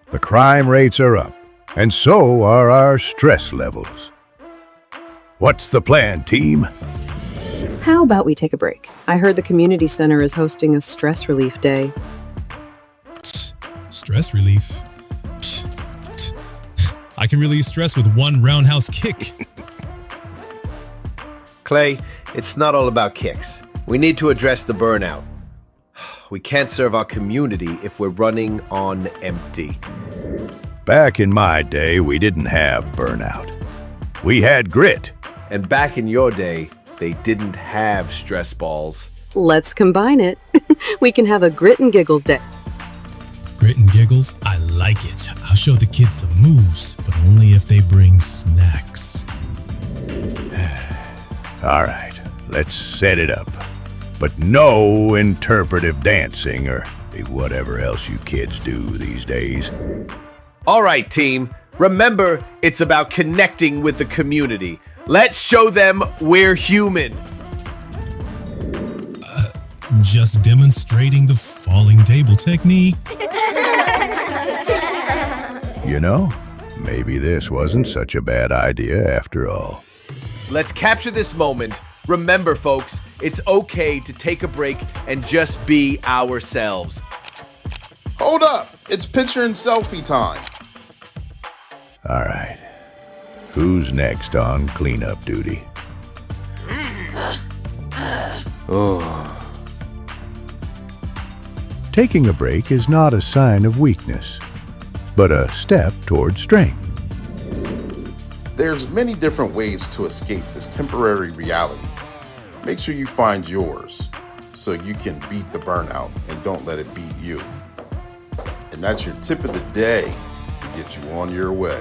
The crime rates are up, and so are our stress levels. What's the plan, team? How about we take a break? I heard the community center is hosting a stress relief day. Stress relief? I can relieve stress with one roundhouse kick. Clay, it's not all about kicks. We need to address the burnout. We can't serve our community if we're running on empty. Back in my day, we didn't have burnout. We had grit. And back in your day, they didn't have stress balls. Let's combine it. We can have a grit and giggles day. Grit and giggles? I like it. I'll show the kids some moves, but only if they bring snacks. All right, let's set it up. But no interpretive dancing or whatever else you kids do these days. All right, team. Remember, it's about connecting with the community. Let's show them we're human. Just demonstrating the falling table technique. You know, maybe this wasn't such a bad idea after all. Let's capture this moment. Remember, folks, it's okay to take a break and just be ourselves. Hold up, it's picture and selfie time. All right, who's next on cleanup duty? Taking a break is not a sign of weakness, but a step toward strength. There's many different ways to escape this temporary reality. Make sure you find yours so you can beat the burnout and don't let it beat you. And that's your tip of the day to get you on your way.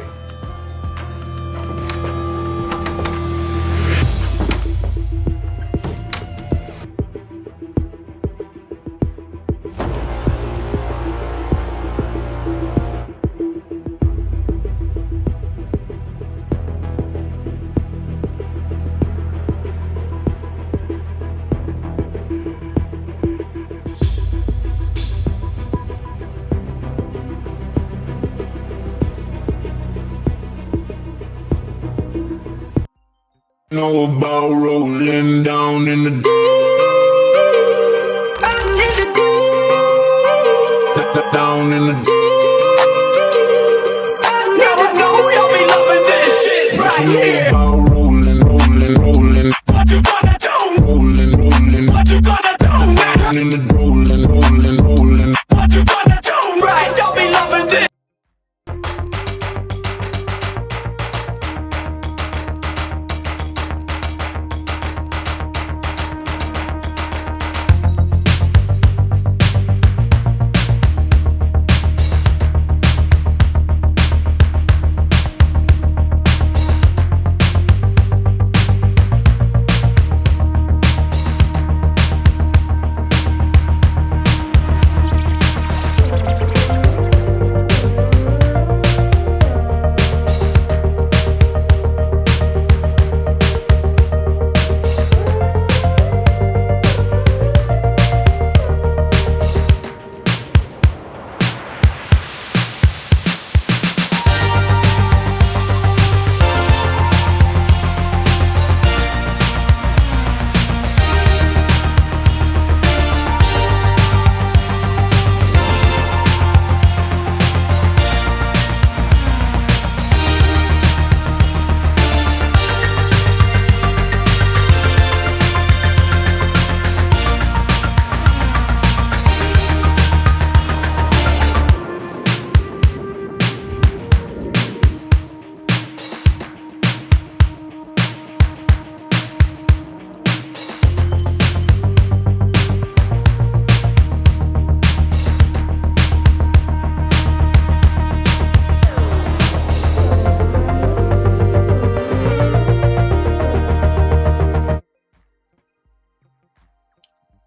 Know about rolling down in the deep. Down in the deep. Now I know y'all be loving this shit right here. About rolling. What you gonna do? Rolling. What you gonna do now? Down in the rolling. What you gonna do? Right, y'all be loving this.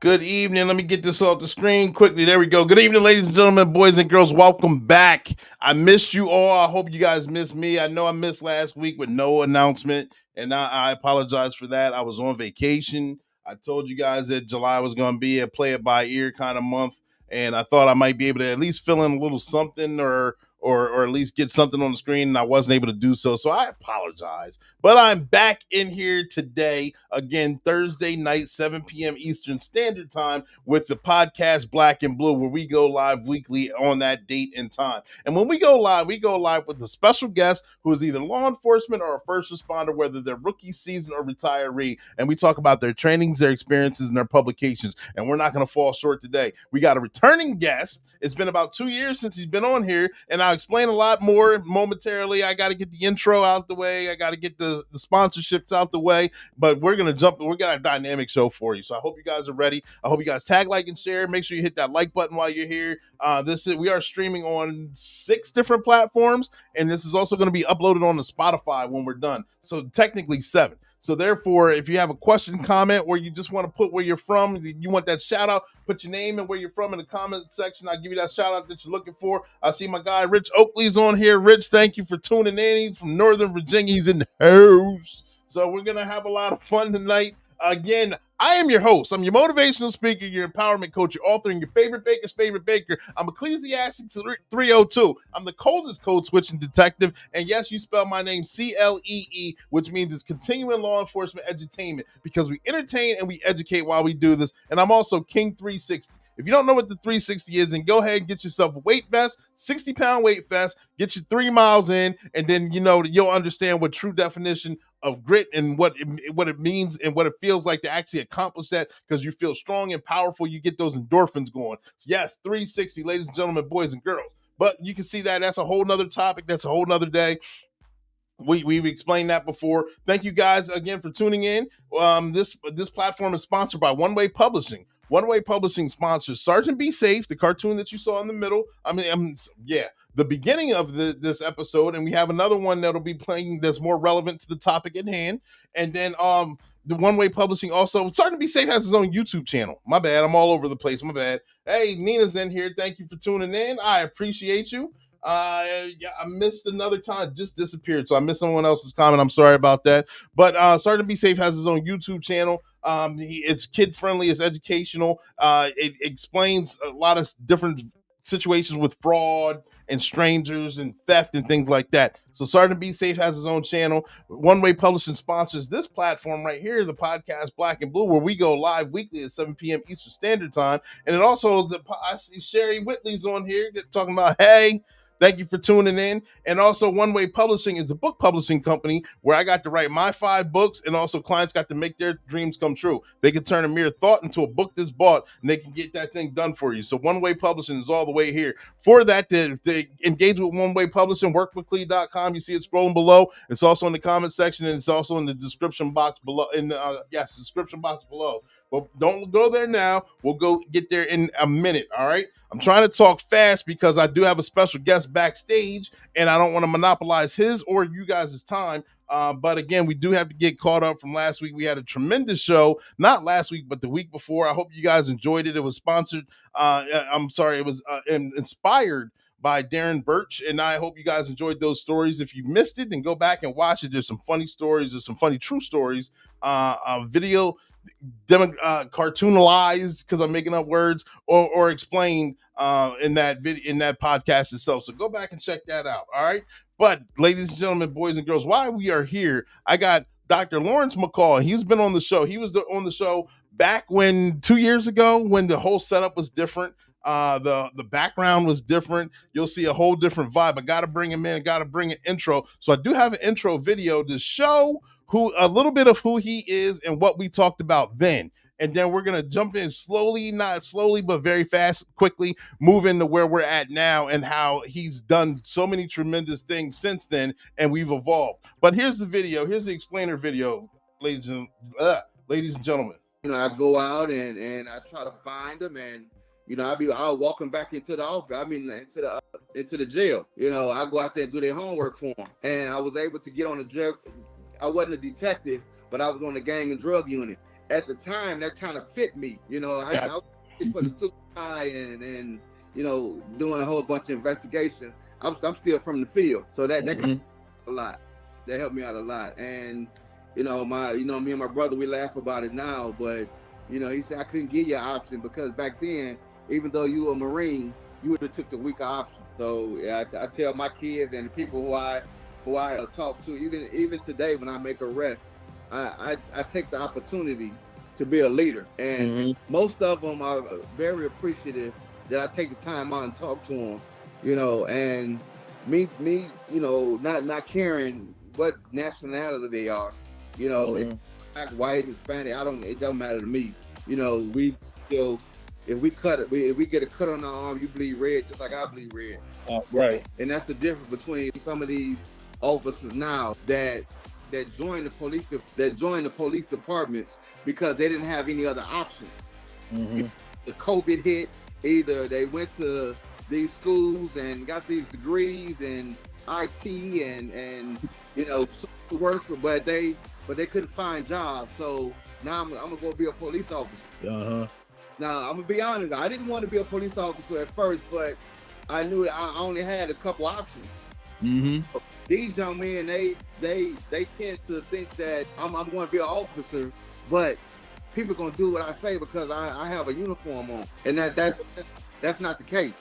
Good evening. Let me get this off the screen quickly. There we go. Good evening, ladies and gentlemen, boys and girls. Welcome back. I missed you all. I hope you guys missed me. I know I missed last week with no announcement, and I apologize for that. I was on vacation. I told you guys that July was going to be a play it by ear kind of month, and I thought I might be able to at least fill in a little something or or at least get something on the screen, and I wasn't able to do so. So I apologize. But I'm back in here today, again, Thursday night, 7 p.m. Eastern Standard Time, with the podcast Black and Blue, where we go live weekly on that date and time. And when we go live with a special guest who is either law enforcement or a first responder, whether they're rookie season or retiree. And we talk about their trainings, their experiences, and their publications. And we're not going to fall short today. We got a returning guest. It's been about 2 years since he's been on here, and I'll explain a lot more momentarily. I got to get the intro out the way. I got to get the sponsorships out the way, but we're going to jump. We're got a dynamic show for you. So I hope you guys are ready. I hope you guys tag, like, and share. Make sure you hit that like button while you're here. We are streaming on 6 different platforms, and this is also going to be uploaded on the Spotify when we're done. So technically 7. So therefore, if you have a question, comment, or you just want to put where you're from, you want that shout out, put your name and where you're from in the comment section. I'll give you that shout out that you're looking for. I see my guy Rich Oakley's on here. Rich, thank you for tuning in. He's from Northern Virginia. He's in the house. So we're going to have a lot of fun tonight. Again, I am your host. I'm your motivational speaker, your empowerment coach, your author, and your favorite baker's favorite baker. I'm Ecclesiastes 302. I'm the coldest code switching detective. And yes, you spell my name CLEE, which means it's continuing law enforcement edutainment, because we entertain and we educate while we do this. And I'm also King 360. If you don't know what the 360 is, then go ahead and get yourself a weight vest, 60-pound weight vest, get you 3 miles in, and then you'll understand what true definition of grit and what it means and what it feels like to actually accomplish that, because you feel strong and powerful. You get those endorphins going. Yes, 360, ladies and gentlemen, boys and girls. But you can see that's a whole nother topic. That's a whole nother day. We've explained that before. Thank you guys again for tuning in. This platform is sponsored by One Way Publishing. One Way Publishing sponsors Sergeant Be Safe, the cartoon that you saw in the middle. The beginning of this episode, and we have another one that'll be playing that's more relevant to the topic at hand. And then the One Way Publishing also, Sergeant Be Safe has his own YouTube channel. My bad, I'm all over the place. My bad. Hey, Nina's in here. Thank you for tuning in. I appreciate you. I missed another comment, just disappeared, so I missed someone else's comment. I'm sorry about that. But Sergeant Be Safe has his own YouTube channel. It's kid friendly, it's educational. It explains a lot of different situations with fraud and strangers and theft and things like that. So Sergeant Be Safe has his own channel. One Way Publishing sponsors this platform right here, the podcast Black and Blue, where we go live weekly at 7 p.m. Eastern Standard Time. And it also, I see Sherry Whitley's on here talking about, hey, thank you for tuning in. And also, One Way Publishing is a book publishing company where I got to write my 5 books, and also clients got to make their dreams come true. They can turn a mere thought into a book that's bought, and they can get that thing done for you. So One Way Publishing is all the way here. For that, to engage with One Way Publishing, workwithclee.com. You see it scrolling below. It's also in the comment section, and it's also in the description box below. Description box below. But don't go there now. We'll go get there in a minute, all right? I'm trying to talk fast because I do have a special guest backstage, and I don't want to monopolize his or you guys' time. But again, we do have to get caught up from last week. We had a tremendous show, not last week, but the week before. I hope you guys enjoyed it. It was sponsored. It was inspired by Darren Birch, and I hope you guys enjoyed those stories. If you missed it, then go back and watch it. There's some funny stories. There's some funny true stories. Video cartoonalized, because I'm making up words, or explained in that video, in that podcast itself. So go back and check that out. All right. But ladies and gentlemen, boys and girls, while we are here, I got Dr. Lawrence McCall. He's been on the show. He was on the show back 2 years ago, when the whole setup was different. The background was different. You'll see a whole different vibe. I got to bring him in. Got to bring an intro. So I do have an intro video to show a little bit of who he is and what we talked about then. And then we're going to jump in slowly, not slowly, but very fast, quickly, move into where we're at now and how he's done so many tremendous things since then, and we've evolved. But here's the video. Here's the explainer video, ladies and gentlemen. I go out and I try to find them, and I'll walk them back into the office. Into the jail. I go out there and do their homework for them, and I was able to get on the jail. I wasn't a detective, but I was on the gang and drug unit. At the time, that kind of fit me. I was for the super high and doing a whole bunch of investigations. I'm still from the field, so that helped a lot. That helped me out a lot. And me and my brother, we laugh about it now, but he said I couldn't give you an option, because back then, even though you were a Marine, you would have took the weaker option. So yeah, I tell my kids and the people who I talk to, even today when I make arrests, I take the opportunity to be a leader, and most of them are very appreciative that I take the time out and talk to them, and me, not caring what nationality they are, if black, white, Hispanic, it don't matter to me. We still, if we get a cut on our arm, you bleed red just like I bleed red. Right. And that's the difference between some of these officers now that join the police departments because they didn't have any other options. The COVID hit, either they went to these schools and got these degrees in IT and social work, but they couldn't find jobs. So now I'm gonna go be a police officer. Now I'm gonna be honest, I didn't want to be a police officer at first, but I knew that I only had a couple options. These young men, they tend to think that I'm going to be an officer, but people gonna do what I say because I have a uniform on, and that's not the case.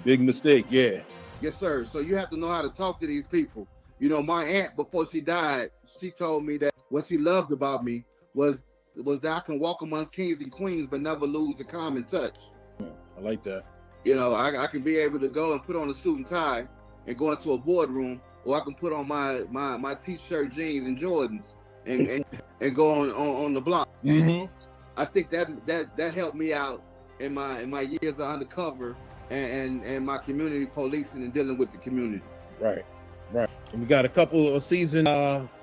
Big mistake, yeah. Yes, sir. So you have to know how to talk to these people. My aunt, before she died, she told me that what she loved about me was that I can walk amongst kings and queens, but never lose the common touch. I like that. I can be able to go and put on a suit and tie and go into a boardroom, or I can put on my t-shirt, jeans, and Jordans and go on the block. I think that helped me out in my years of undercover and my community policing and dealing with the community. Right. And we got a couple of seasoned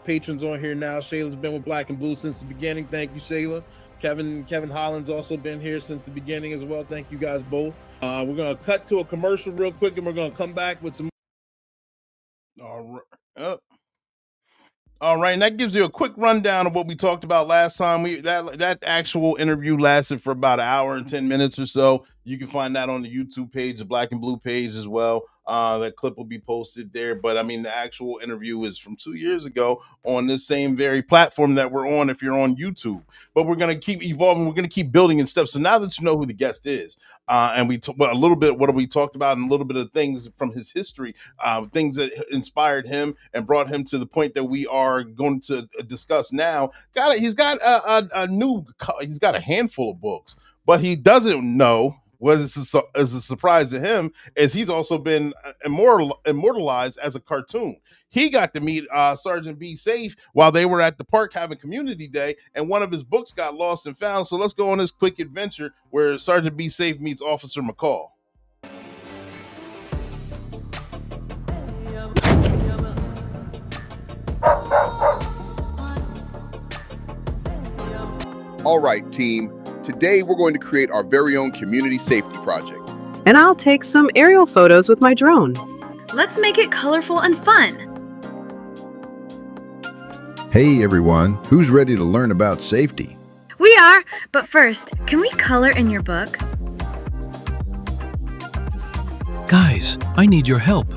patrons on here now. Shayla's been with Black and Blue since the beginning. Thank you, Shayla. Kevin Holland's also been here since the beginning as well. Thank you guys both. We're gonna cut to a commercial real quick, and we're gonna come back with some. All right, and that gives you a quick rundown of what we talked about last time. That actual interview lasted for about an hour and 10 minutes or so. You can find that on the YouTube page, the Black and Blue page as well. That clip will be posted there. But I mean, the actual interview is from 2 years ago on this same very platform that we're on if you're on YouTube. But we're going to keep evolving. We're going to keep building in steps. So now that you know who the guest is, and we talk a little bit what have we talked about and a little bit of things from his history, things that inspired him and brought him to the point that we are going to discuss now. He's got a handful of books, but he doesn't know what is a surprise to him is he's also been immortalized as a cartoon. He got to meet Sergeant B. Safe while they were at the park having community day, and one of his books got lost and found. So let's go on this quick adventure where Sergeant B. Safe meets Officer McCall. All right, team. Today we're going to create our very own community safety project. And I'll take some aerial photos with my drone. Let's make it colorful and fun. Hey everyone, who's ready to learn about safety? We are, but first, can we color in your book? Guys, I need your help.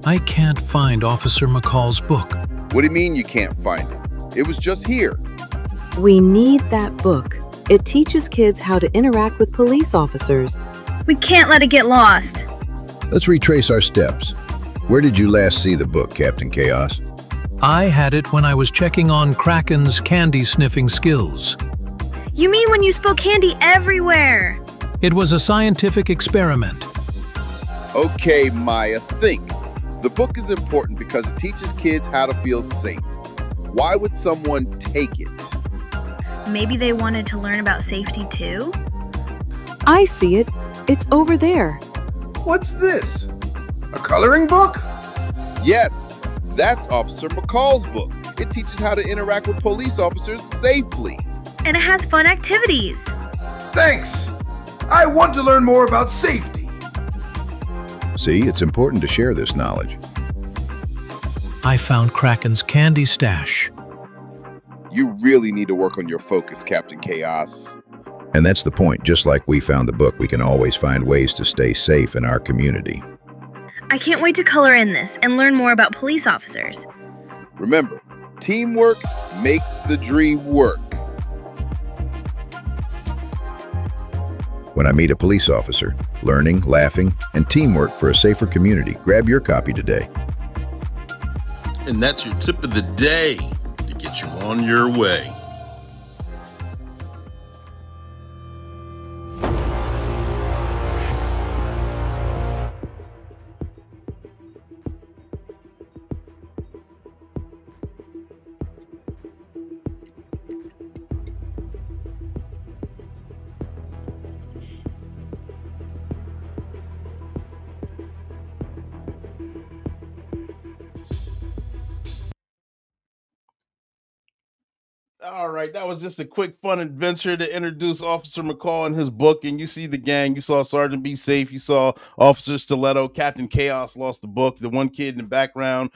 I can't find Officer McCall's book. What do you mean you can't find it? It was just here. We need that book. It teaches kids how to interact with police officers. We can't let it get lost. Let's retrace our steps. Where did you last see the book, Captain Chaos? I had it when I was checking on Kraken's candy-sniffing skills. You mean when you spill candy everywhere? It was a scientific experiment. Okay, Maya, think. The book is important because it teaches kids how to feel safe. Why would someone take it? Maybe they wanted to learn about safety too? I see it. It's over there. What's this? A coloring book? Yes, that's Officer McCall's book. It teaches how to interact with police officers safely. And it has fun activities. Thanks. I want to learn more about safety. See, it's important to share this knowledge. I found Kraken's candy stash. You really need to work on your focus, Captain Chaos. And that's the point. Just like we found the book, we can always find ways to stay safe in our community. I can't wait to color in this and learn more about police officers. Remember, teamwork makes the dream work. When I Meet a Police Officer, Learning, Laughing, and Teamwork for a Safer Community. Grab your copy today. And that's your tip of the day to get you on your way. All right, that was just a quick fun adventure to introduce Officer McCall and his book. And you see the gang, you saw Sergeant Be Safe, you saw Officer Stiletto, Captain Chaos lost the book. The one kid in the background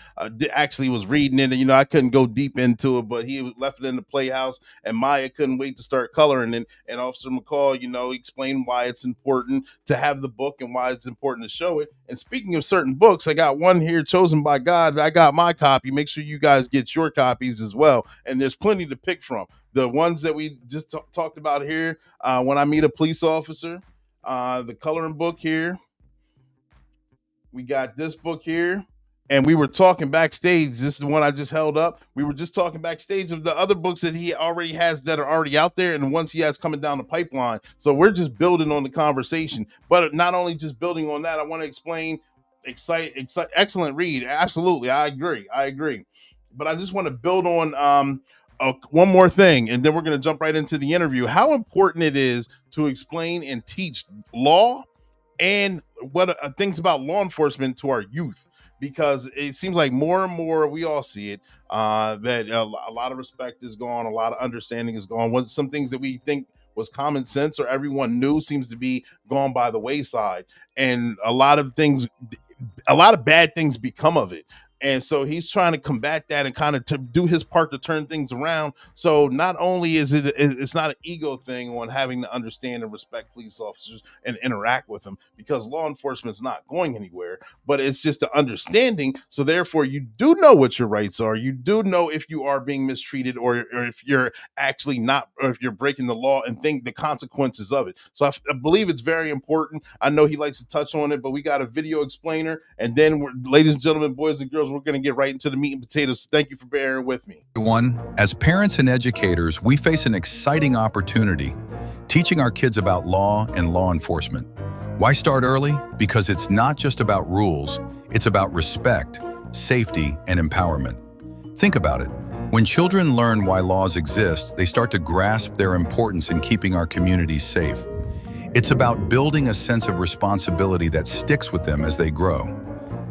actually was reading it. And, I couldn't go deep into it, but he left it in the playhouse. And Maya couldn't wait to start coloring it. And Officer McCall, explained why it's important to have the book and why it's important to show it. And speaking of certain books, I got one here chosen by God. I got my copy. Make sure you guys get your copies as well. And there's plenty to pick from. The ones that we just talked about here, When I Meet a Police Officer, the coloring book here. We got this book here. And we were talking backstage. This is the one I just held up. We were just talking backstage of the other books that he already has that are already out there and the ones he has coming down the pipeline. So we're just building on the conversation. But not only just building on that, I want to explain excellent read. Absolutely. I agree. But I just want to build on one more thing, and then we're going to jump right into the interview. How important it is to explain and teach law and what things about law enforcement to our youth, because it seems like more and more we all see it that a lot of respect is gone, a lot of understanding is gone. Some things that we think was common sense or everyone knew seems to be gone by the wayside, and a lot of bad things become of it. And so he's trying to combat that and kind of to do his part to turn things around. So not only is it's not an ego thing on having to understand and respect police officers and interact with them, because law enforcement is not going anywhere, but it's just an understanding. So therefore you do know what your rights are. You do know if you are being mistreated or if you're actually not, or if you're breaking the law, and think the consequences of it. So I believe it's very important. I know he likes to touch on it, but we got a video explainer, and then ladies and gentlemen, boys and girls, we're going to get right into the meat and potatoes. Thank you for bearing with me. As parents and educators, we face an exciting opportunity, teaching our kids about law and law enforcement. Why start early? Because it's not just about rules, it's about respect, safety, and empowerment. Think about it. When children learn why laws exist, they start to grasp their importance in keeping our communities safe. It's about building a sense of responsibility that sticks with them as they grow.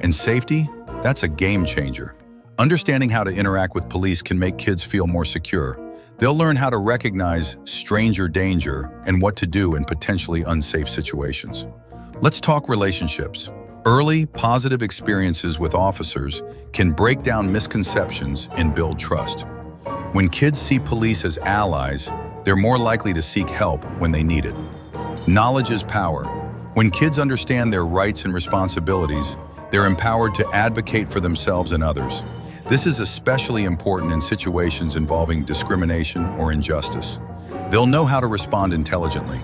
And safety? That's a game changer. Understanding how to interact with police can make kids feel more secure. They'll learn how to recognize stranger danger and what to do in potentially unsafe situations. Let's talk relationships. Early, positive experiences with officers can break down misconceptions and build trust. When kids see police as allies, they're more likely to seek help when they need it. Knowledge is power. When kids understand their rights and responsibilities, they're empowered to advocate for themselves and others. This is especially important in situations involving discrimination or injustice. They'll know how to respond intelligently.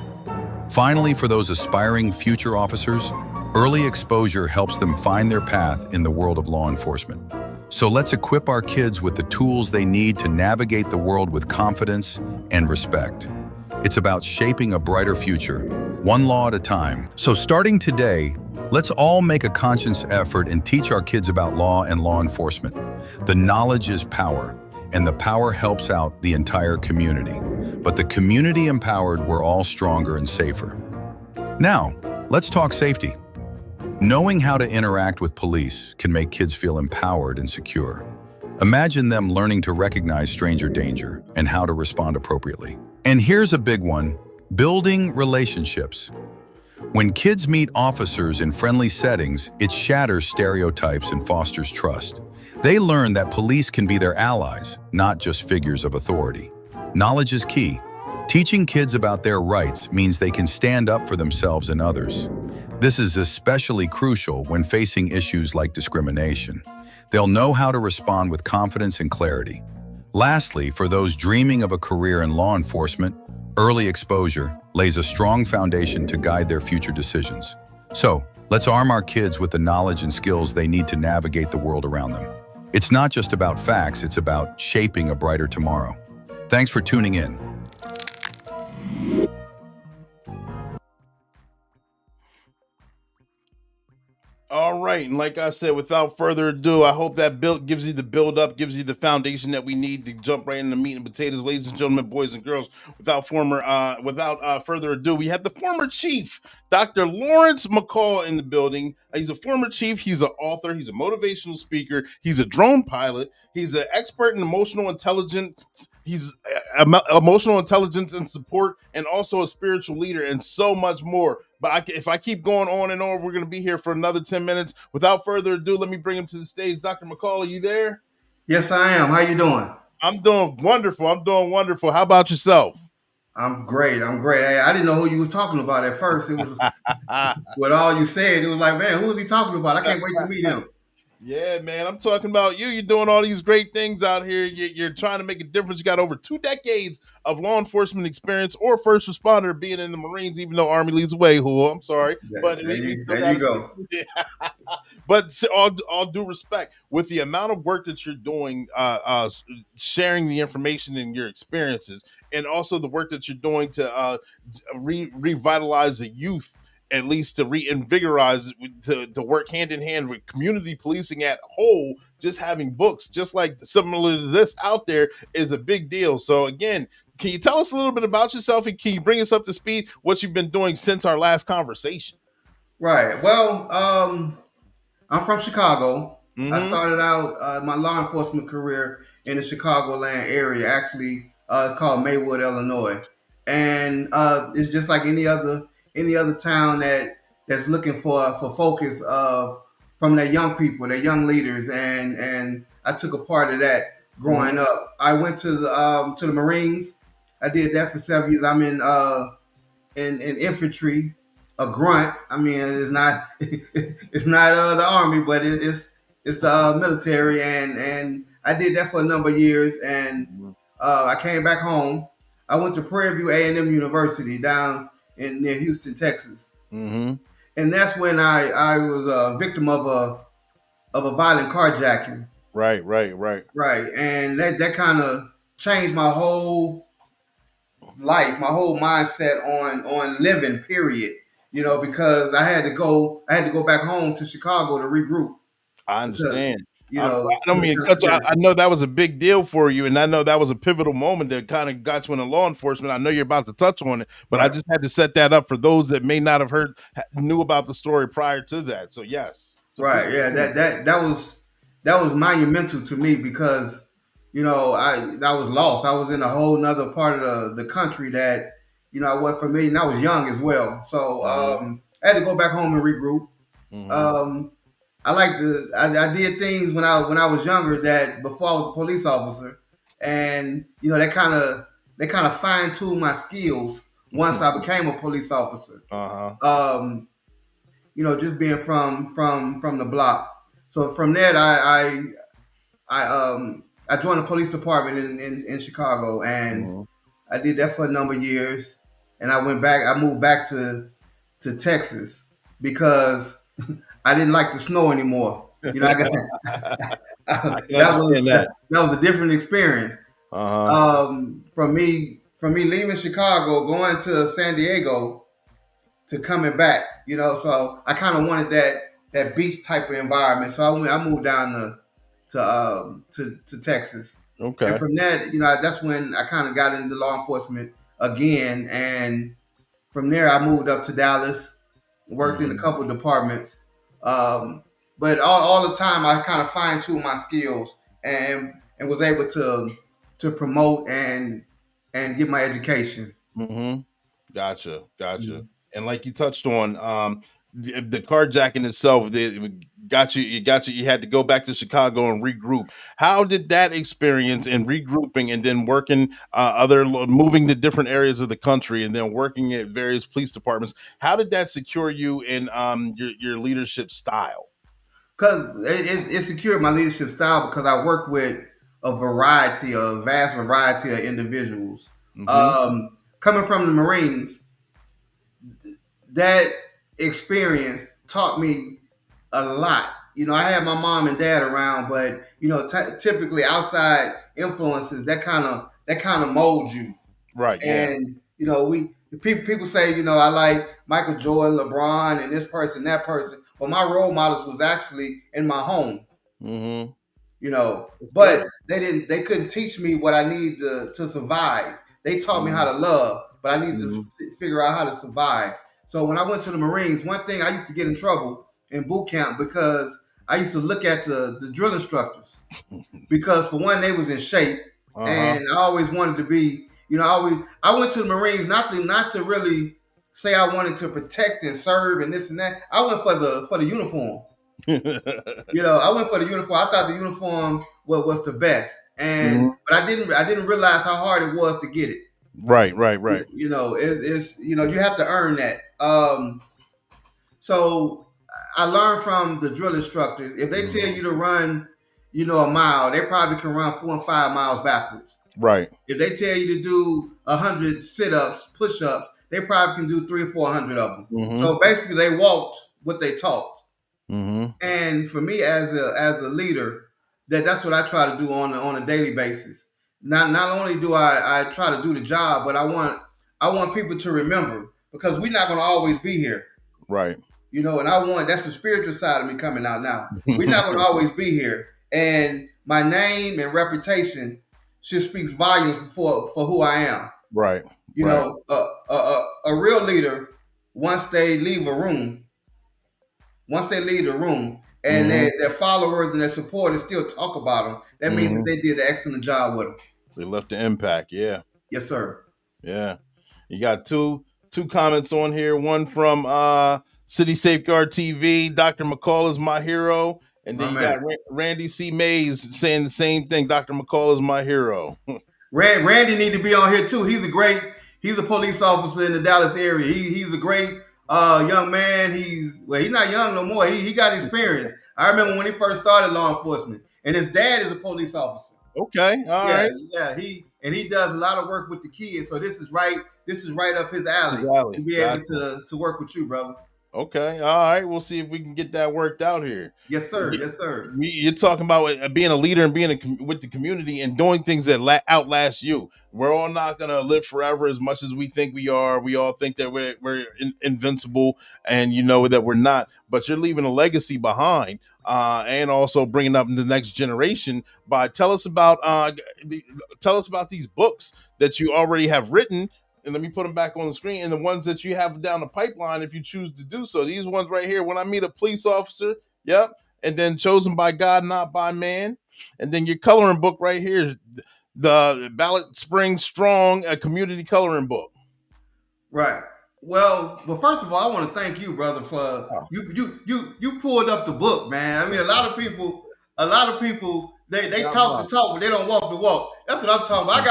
Finally, for those aspiring future officers, early exposure helps them find their path in the world of law enforcement. So let's equip our kids with the tools they need to navigate the world with confidence and respect. It's about shaping a brighter future, one law at a time. So starting today, let's all make a conscious effort and teach our kids about law and law enforcement. The knowledge is power, and the power helps out the entire community. But the community empowered, we're all stronger and safer. Now, let's talk safety. Knowing how to interact with police can make kids feel empowered and secure. Imagine them learning to recognize stranger danger and how to respond appropriately. And here's a big one: building relationships. When kids meet officers in friendly settings, it shatters stereotypes and fosters trust. They learn that police can be their allies, not just figures of authority. Knowledge is key. Teaching kids about their rights means they can stand up for themselves and others. This is especially crucial when facing issues like discrimination. They'll know how to respond with confidence and clarity. Lastly, for those dreaming of a career in law enforcement, Early exposure lays a strong foundation to guide their future decisions. So, let's arm our kids with the knowledge and skills they need to navigate the world around them. It's not just about facts, it's about shaping a brighter tomorrow. Thanks for tuning in. All right, and like I said, without further ado, I hope that gives you the build up, gives you the foundation that we need to jump right into meat and potatoes, ladies and gentlemen, boys and girls. Without further ado, we have the former chief, Dr. Lawrence McCall, in the building. He's a former chief. He's an author. He's a motivational speaker. He's a drone pilot. He's an expert in emotional intelligence. He's emotional intelligence and support, and also a spiritual leader, and so much more. But if I keep going on and on, we're going to be here for another 10 minutes. Without further ado, let me bring him to the stage. Dr. McCall, are you there? Yes, I am. How you doing? I'm doing wonderful. How about yourself? I'm great. Hey, I didn't know who you was talking about at first. It was with all you said. It was like, man, who is he talking about? I can't wait to meet him. Yeah, man, I'm talking about you. You're doing all these great things out here. You're trying to make a difference. You got over 2 decades of law enforcement experience or first responder being in the Marines, even though Army leads the way, I'm sorry. But there you go. But all due respect, with the amount of work that you're doing, sharing the information and your experiences, and also the work that you're doing to revitalize the youth, at least to reinvigorize, to work hand in hand with community policing at whole, just having books, just like similar to this out there, is a big deal. So again, can you tell us a little bit about yourself, and can you bring us up to speed what you've been doing since our last conversation? Right. Well, I'm from Chicago. Mm-hmm. I started out my law enforcement career in the Chicagoland area. Actually, it's called Maywood, Illinois, and it's just like any other town that's looking for focus from their young people, their young leaders, and I took a part of that growing up. I went to the Marines. I did that for 7 years. I'm in infantry, a grunt. I mean, it's not the Army, but it's the military, and I did that for a number of years, and I came back home. I went to Prairie View A&M University down near Houston, Texas, and that's when I was a victim of a violent carjacking. Right, and that kind of changed my whole life, my whole mindset on living, period. Because I had to go back home to Chicago to regroup. I understand. Because, I don't mean to cut you. I know that was a big deal for you, and I know that was a pivotal moment that kind of got you into law enforcement. I know you're about to touch on it, but right. I just had to set that up for those that may not have knew about the story prior to that. So yes, right, yeah, that was monumental to me because I was lost. I was in a whole nother part of the country that I wasn't familiar, and I was young as well. So I had to go back home and regroup. I did things when I was younger that before I was a police officer, and that kind of fine tuned my skills once I became a police officer. Just being from the block. So from there, I joined the police department in Chicago, and I did that for a number of years. And I moved back to Texas because I didn't like the snow anymore. That was a different experience. From me leaving Chicago, going to San Diego, to coming back. So I kind of wanted that beach type of environment. So I moved down to Texas. Okay. And from that, that's when I kind of got into law enforcement again. And from there, I moved up to Dallas, worked in a couple of departments. But all the time, I kind of fine tuned my skills and was able to promote and get my education. Gotcha. And like you touched on, the carjacking itself, got you. You had to go back to Chicago and regroup. How did that experience in regrouping and then working moving to different areas of the country and then working at various police departments? How did that secure you in your leadership style? Because it secured my leadership style because I work with a vast variety of individuals. coming from the Marines, that experience taught me a lot. I had my mom and dad around, but typically outside influences that kind of mold you. Right. Yeah. And people say, I like Michael Jordan, LeBron, and this person, that person. But my role models was actually in my home. Mm-hmm. But they couldn't teach me what I need to survive. They taught me how to love, but I needed to figure out how to survive. So when I went to the Marines, one thing I used to get in trouble in boot camp because I used to look at the drill instructors because for one, they was in shape, and I always wanted to be. I went to the Marines not to really say I wanted to protect and serve and this and that. I went for the uniform. I went for the uniform. I thought the uniform was the best, but I didn't realize how hard it was to get it. Right. It's you have to earn that. So I learned from the drill instructors. If they tell you to run, a mile, they probably can run 4 and 5 miles backwards. Right. If they tell you to do 100 sit-ups, push-ups, they probably can do 300 or 400 of them. Mm-hmm. So basically, they walked what they taught. Mm-hmm. And for me as a leader, that's what I try to do on a daily basis. Not only do I try to do the job, but I want people to remember because we're not going to always be here. Right. And that's the spiritual side of me coming out now. We're not going to always be here, and my name and reputation should speak volumes for who I am. Right. A real leader, once they leave the room and their followers and their supporters still talk about them, that means that they did an excellent job with them. They left an impact. Yeah. Yes, sir. Yeah. You got two comments on here. One from City Safeguard TV. Dr. McCall is my hero. And then you got Randy C. Mays saying the same thing. Dr. McCall is my hero. Randy need to be on here too. He's a police officer in the Dallas area. He's a great young man. He's not young no more. He got experience. I remember when he first started law enforcement, and his dad is a police officer. Okay, all right. Yeah. He does a lot of work with the kids. So this is right up his alley. To be able to work with you, brother. Okay, all right. We'll see if we can get that worked out here. Yes, sir. Yes, sir. You're talking about being a leader and being with the community and doing things that outlast you. We're all not gonna live forever as much as we think we are. We all think that we're invincible, and that we're not. But you're leaving a legacy behind, and also bringing up the next generation. Tell us about these books that you already have written. And let me put them back on the screen. And the ones that you have down the pipeline, if you choose to do so. These ones right here. When I meet a police officer, yep. And then chosen by God, not by man. And then your coloring book right here, the Ballot Springs Strong, a community coloring book. Right. Well, first of all, I want to thank you, brother, for you pulled up the book, man. I mean, a lot of people, they talk the talk, but they don't walk the walk. That's what I'm talking about.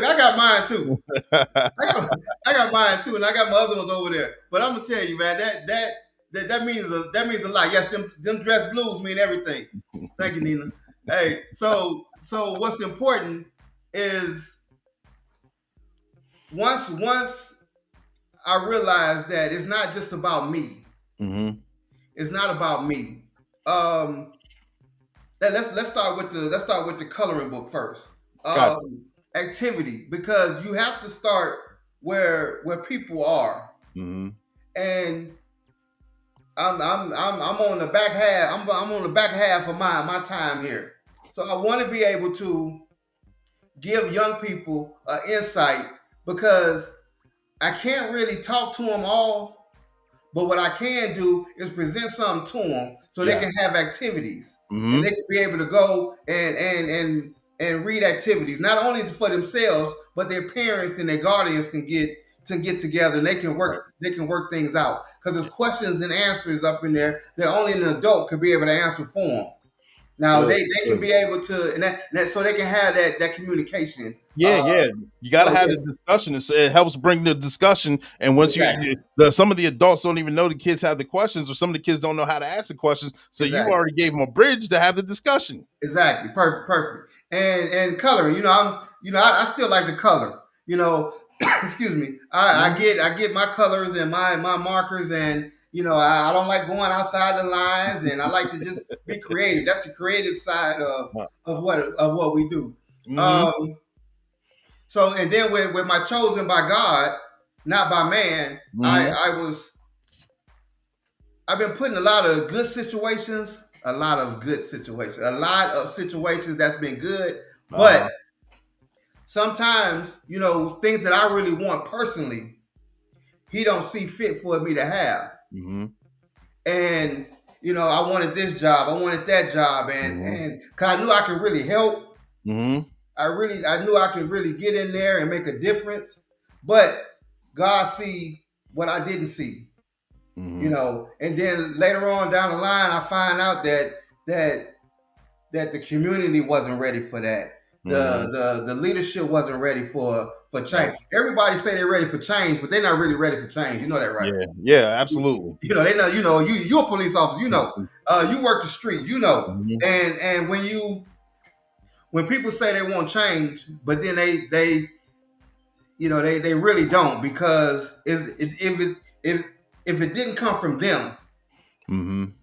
I got mine too. I got mine too, and I got my other ones over there. But I'm gonna tell you, man, that means a lot. Yes, them dress blues mean everything. Thank you, Nina. Hey, so what's important is once I realized that it's not just about me. Mm-hmm. It's not about me. Let's start with the coloring book first. Activity, because you have to start where people are. Mm-hmm. And I'm on the back half. I'm on the back half of my time here. So I want to be able to give young people insight because I can't really talk to them all, but what I can do is present something to them so they can have activities. Mm-hmm. And they can be able to go and read activities, not only for themselves, but their parents and their guardians can get together and they can work things out. Because there's questions and answers up in there that only an adult could be able to answer for them. Now they can be able to, and that so they can have that communication. Yeah. You got to have the discussion. It helps bring the discussion. And once some of the adults don't even know the kids have the questions, or some of the kids don't know how to ask the questions. So you already gave them a bridge to have the discussion. Exactly. Perfect. And coloring. I still like to color. excuse me, I get my colors and my markers, and I don't like going outside the lines, and I like to just be creative. That's the creative side of what we do. So, and then with my chosen by God, not by man, I've been put in a lot of situations that's been good, but sometimes, things that I really want personally, he don't see fit for me to have. And, I wanted this job, I wanted that job, and cause I knew I could really help. I knew I could really get in there and make a difference, but God see what I didn't see. And then later on down the line, I find out that the community wasn't ready for that. The leadership wasn't ready for change. Everybody say they're ready for change, but they're not really ready for change. You know that, right? Yeah, absolutely. They know. You're a police officer. You work the street. And when people say they want change, but then they really don't, because if it didn't come from them, then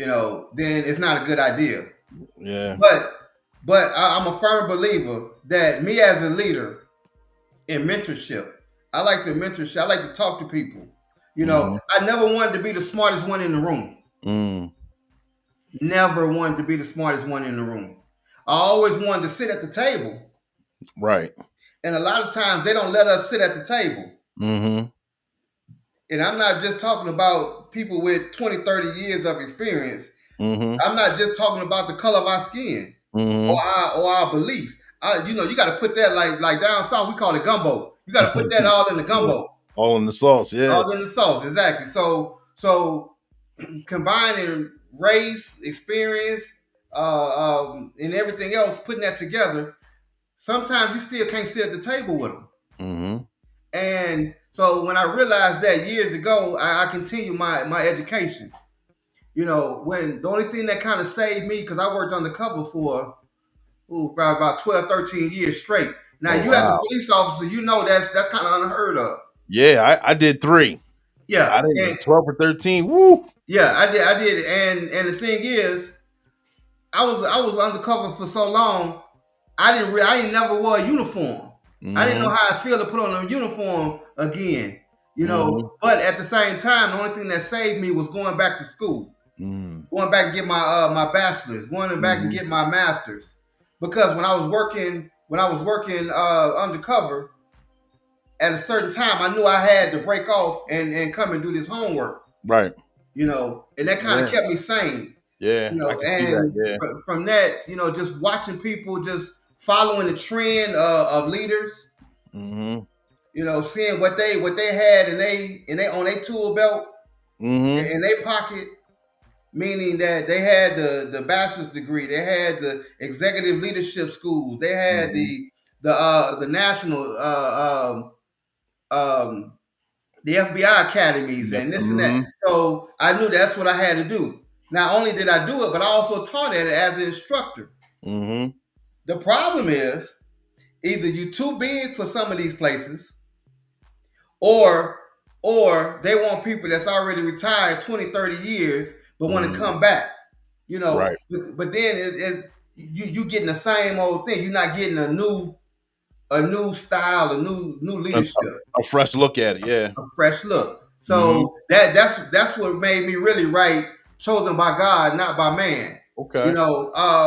it's not a good idea. Yeah. But I'm a firm believer that me as a leader in mentorship, I like to mentorship. I like to talk to people. I never wanted to be the smartest one in the room. Never wanted to be the smartest one in the room. I always wanted to sit at the table. Right. And a lot of times they don't let us sit at the table. And I'm not just talking about people with 20, 30 years of experience. I'm not just talking about the color of our skin or our beliefs. You got to put that like down south, we call it gumbo. You got to put that all in the gumbo. All in the sauce, yeah. All in the sauce, exactly. So combining race, experience, and everything else, putting that together, sometimes you still can't sit at the table with them. And so when I realized that years ago, I continued my education. When the only thing that kind of saved me, because I worked undercover for about 12, 13 years straight. Now, as a police officer, that's kind of unheard of. Yeah, I did 3. Yeah, I did 12 or 13. Woo. Yeah, I did, and the thing is, I was undercover for so long. I ain't never wore a uniform. I didn't know how I feel to put on a uniform again. But at the same time, the only thing that saved me was going back to school, going back and get my bachelor's, going back and get my master's, because when I was working undercover, at a certain time, I knew I had to break off and come and do this homework. Right. And that kind of kept me sane. Yeah. I can see that. Yeah. From that, just watching people, just following the trend of leaders. Seeing what they had and they on their tool belt, in their pocket, meaning that they had the bachelor's degree, they had the executive leadership schools, they had the national the FBI academies and this and that. So I knew that's what I had to do. Not only did I do it, but I also taught at it as an instructor. The problem is, either you're too big for some of these places, or they want people that's already retired 20, 30 years, but want to come back. Right. But then you getting the same old thing. You're not getting a new style, a new leadership, a fresh look at it. Yeah, a fresh look. So that's what made me really write "Chosen by God, Not by Man." Okay.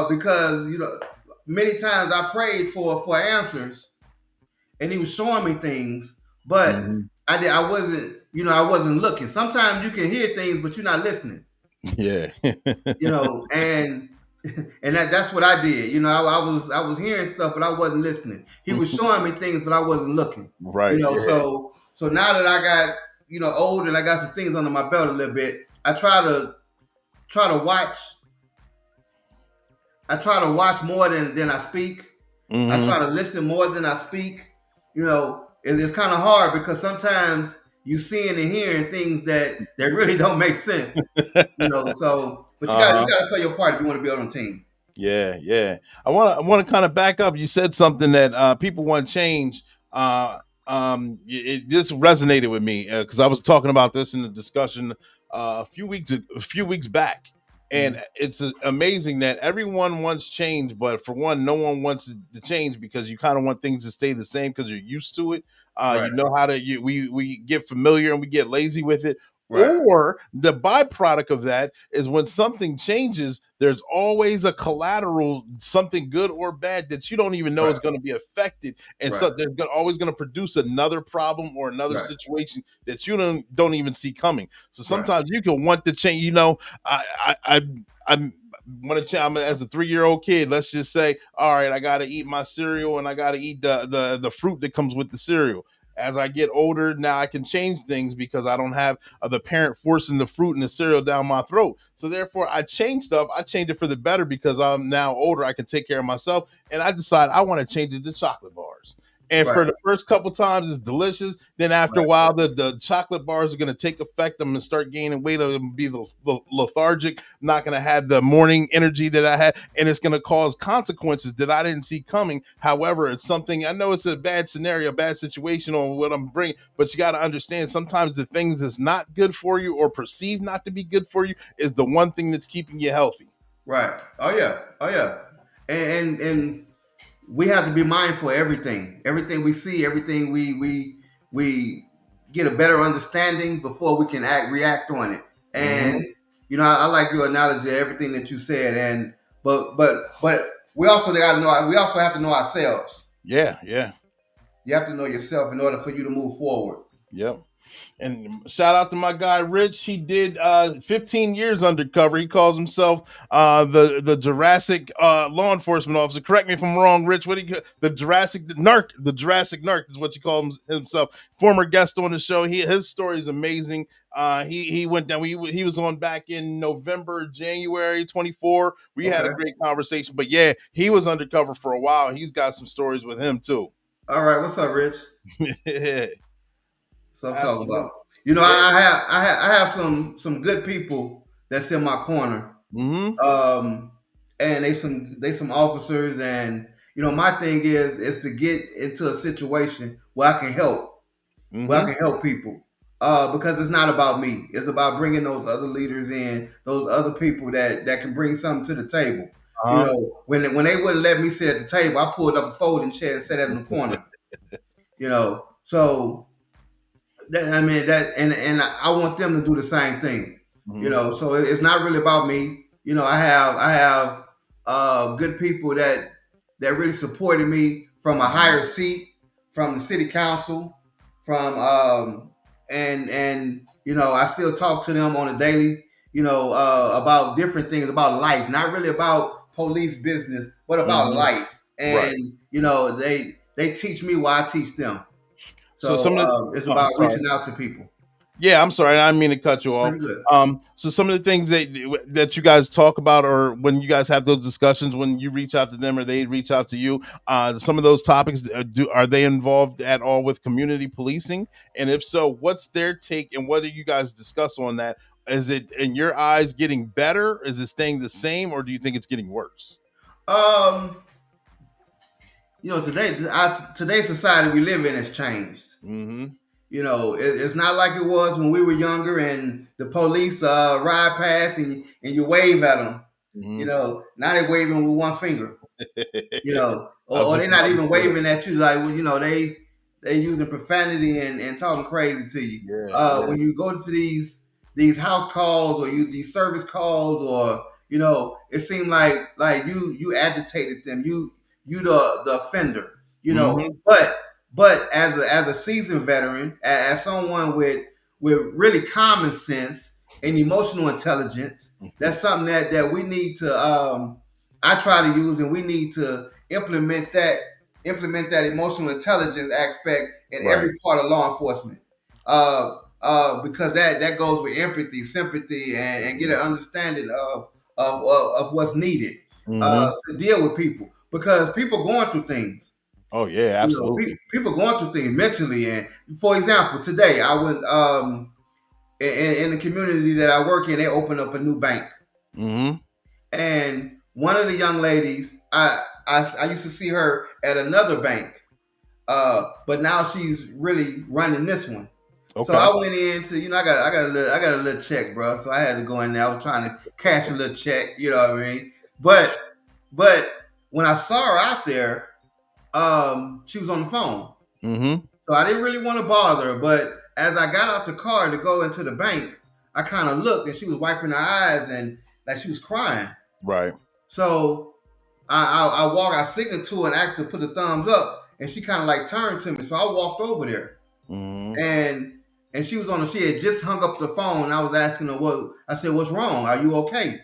Because many times I prayed for answers, and He was showing me things, but I wasn't looking. Sometimes you can hear things, but you're not listening. Yeah. And that's what I did. I was hearing stuff, but I wasn't listening. He was showing me things, but I wasn't looking. Right. So now that I got old and I got some things under my belt a little bit, I try to watch. I try to watch more than I speak. I try to listen more than I speak. It's kind of hard because sometimes you seeing and hearing things that really don't make sense. But you gotta play your part if you want to be on a team. Yeah, yeah. I want to kind of back up. You said something that people want to change. This resonated with me because I was talking about this in the discussion a few weeks back, and it's amazing that everyone wants change, but for one, no one wants to change because you kind of want things to stay the same because you're used to it. Right. You know how to we get familiar and we get lazy with it. Right. Or the byproduct of that is when something changes, there's always a collateral, something good or bad that you don't even know is Right. going to be affected, and so Right. they're always going to produce another problem or another Right. situation that you don't even see coming. So Right. sometimes you can want to change. You know, I want to change. I'm as a 3-year-old kid. Let's just say, all right, I got to eat my cereal and I got to eat the fruit that comes with the cereal. As I get older, now I can change things because I don't have the parent forcing the fruit and the cereal down my throat. So therefore, I change stuff. I change it for the better because I'm now older. I can take care of myself, and I decide I want to change it to chocolate bars. And Right. for the first couple times, it's delicious. Then after a Right. while, the chocolate bars are going to take effect. I'm going to start gaining weight. I'm going to be lethargic. I'm not going to have the morning energy that I had, and it's going to cause consequences that I didn't see coming. However, it's something I know it's a bad scenario, a bad situation on what I'm bringing, but you got to understand sometimes the things that's not good for you or perceived not to be good for you is the one thing that's keeping you healthy. Right. Oh yeah. Oh yeah. And we have to be mindful of everything we see, everything we get a better understanding before we can react on it. And Mhm. I like your analogy of everything that you said. And but we also got to know. We also have to know ourselves. Yeah, yeah. You have to know yourself in order for you to move forward. Yep. And shout out to my guy Rich. He did 15 years undercover. He calls himself the Jurassic law enforcement officer. Correct me if I'm wrong, Rich. What the Jurassic narc? The Jurassic narc is what you call himself. Former guest on the show. His story is amazing. He went down. He was on back in November, January 24. We had a Okay. great conversation. But yeah, he was undercover for a while. He's got some stories with him too. All right. What's up, Rich? So I'm talking Absolutely. about. I have some good people that's in my corner. Mm-hmm. And they some officers, and my thing is to get into a situation where I can help, where I Mm-hmm. can help people. Because it's not about me. It's about bringing those other leaders in, those other people that can bring something to the table. Uh-huh. When they wouldn't let me sit at the table, I pulled up a folding chair and sat in the corner. So I mean and I want them to do the same thing. Mhm. So it's not really about me. I have good people that really supported me from a higher seat, from the city council, from and I still talk to them on a daily, about different things about life, not really about police business, but about Mhm. life. Right. And they teach me while I teach them. So So some of the it's oh, I'm about sorry. reaching out to people. Yeah, I'm sorry. I didn't mean to cut you off. Pretty good. So some of the things that you guys talk about, or when you guys have those discussions, when you reach out to them or they reach out to you, some of those topics, are they involved at all with community policing? And if so, what's their take and what do you guys discuss on that? Is it in your eyes getting better? Is it staying the same, or do you think it's getting worse? Um, today's society we live in has changed. Mm-hmm. It's not like it was when we were younger and the police ride past and you wave at them. Mm-hmm. Now they waving with one finger. I was Or just they're not about to even say that. waving at you like, well, they using profanity and talking crazy to you. Yeah, yeah. When you go to these house calls or these service calls, or it seemed like you agitated them. You the offender. Mm-hmm. But as a seasoned veteran, as someone with really common sense and emotional intelligence, that's something that we need to I try to use, and we need to implement that emotional intelligence aspect in Right. every part of law enforcement. Because that goes with empathy, sympathy, and get an understanding of what's needed Mm-hmm. to deal with people, because people going through things. Oh yeah, absolutely. People going through things mentally. And for example, today I went in the community that I work in. They opened up a new bank, Mm-hmm. and one of the young ladies, I used to see her at another bank, But now she's really running this one. So Okay. I went into, I got a little check, bro. So I had to go in there. I was trying to cash a little check, you know what I mean? But when I saw her out there, she was on the phone. Mm-hmm. So I didn't really want to bother her. But as I got out the car to go into the bank, I kind of looked and she was wiping her eyes and like she was crying. Right. So I signaled to her and asked her to put the thumbs up, and she kind of like turned to me. So I walked over there, Mm-hmm. and she was she had just hung up the phone. And I was asking her I said, "What's wrong? Are you okay?"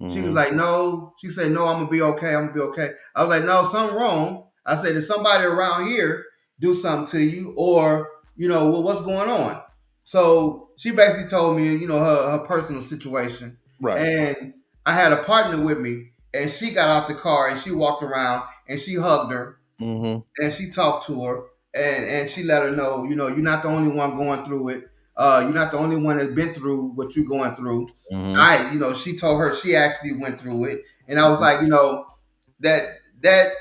She was like, "No." She said, "No, I'm gonna be okay. I'm gonna be okay." I was like, "No, something wrong." I said, "Did somebody around here do something to you, or what's going on?" So she basically told me, her personal situation, Right. and I had a partner with me, and she got out the car and she walked around and she hugged her Mm-hmm. and she talked to her and she let her know, you're not the only one going through it. You're not the only one that's been through what you're going through. Mm-hmm. She told her she actually went through it, and I was like, that that